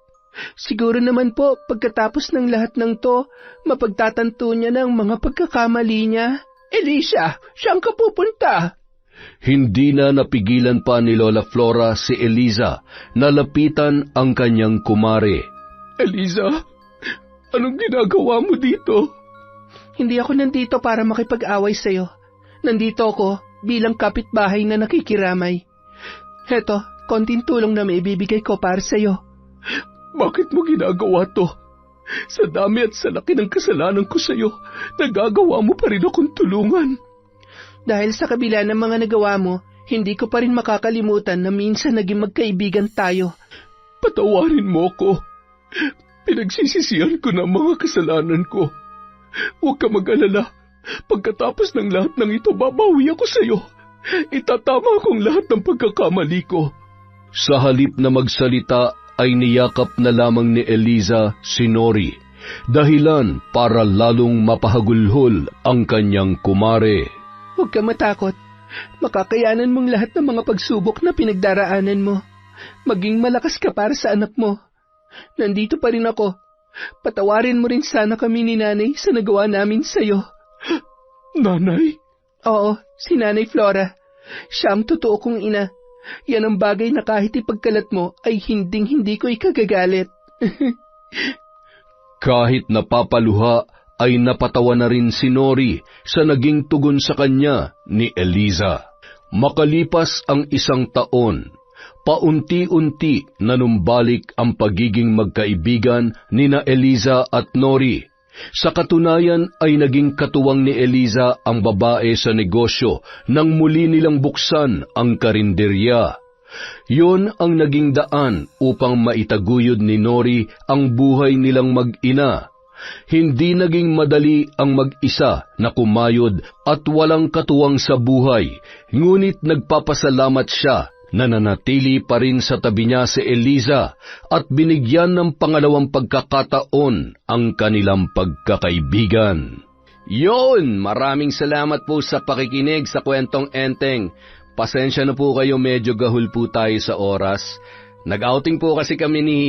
Siguro naman po, pagkatapos ng lahat ng to, mapagtatanto niya ng mga pagkakamali niya. Elisa, saan ka pupunta? Hindi na napigilan pa ni Lola Flora si Eliza na lapitan ang kanyang kumare. Eliza, Anong ginagawa mo dito? Hindi ako nandito para makipag-away sa'yo. Nandito ako bilang kapitbahay na nakikiramay. Heto, konting tulong na maibibigay ko para sa'yo. Bakit mo ginagawa to? Sa dami at sa laki ng kasalanan ko sa'yo, nagagawa mo pa rin akong tulungan. Dahil sa kabila ng mga nagawa mo, hindi ko pa rin makakalimutan na minsan naging magkaibigan tayo. Patawarin mo ko. Pinagsisisihan ko na mga kasalanan ko. Huwag ka mag-alala. Pagkatapos ng lahat ng ito, babawi ako sa'yo. Itatama kong lahat ng pagkakamali ko. Sa halip na magsalita ay niyakap na lamang ni Eliza si Nori, dahilan para lalong mapahagulhol ang kanyang kumare. Huwag ka matakot. Makakayanan mong lahat ng mga pagsubok na pinagdaraanan mo. Maging malakas ka para sa anak mo. Nandito pa rin ako. Patawarin mo rin sana kami ni Nanay sa nagawa namin sa'yo. Nanay? Oo, si Nanay Flora. Siya ang totoo kong ina. Yan ang bagay na kahit ipagkalat mo ay hinding-hindi ko ikagagalit. Kahit napapaluha ay napatawa na rin si Nori sa naging tugon sa kanya ni Eliza. Makalipas ang 1 taon, paunti-unti nanumbalik ang pagiging magkaibigan nina Eliza at Nori. Sa katunayan ay naging katuwang ni Eliza ang babae sa negosyo nang muli nilang buksan ang karinderya. Yun ang naging daan upang maitaguyod ni Nori ang buhay nilang mag-ina. Hindi naging madali ang mag-isa na kumayod at walang katuwang sa buhay, ngunit nagpapasalamat siya na nanatili pa rin sa tabi niya si Eliza at binigyan ng pangalawang pagkakataon ang kanilang pagkakaibigan. Yon! Maraming salamat po sa pakikinig sa Kwentong Enteng. Pasensya na po kayo, medyo gahul po tayo sa oras. Nag-outing po kasi kami ni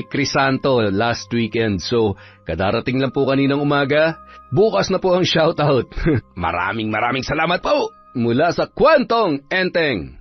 Crisanto last weekend, so kadarating lang po kaninang umaga. Bukas na po ang shoutout. Maraming salamat po mula sa Kwentong Enteng.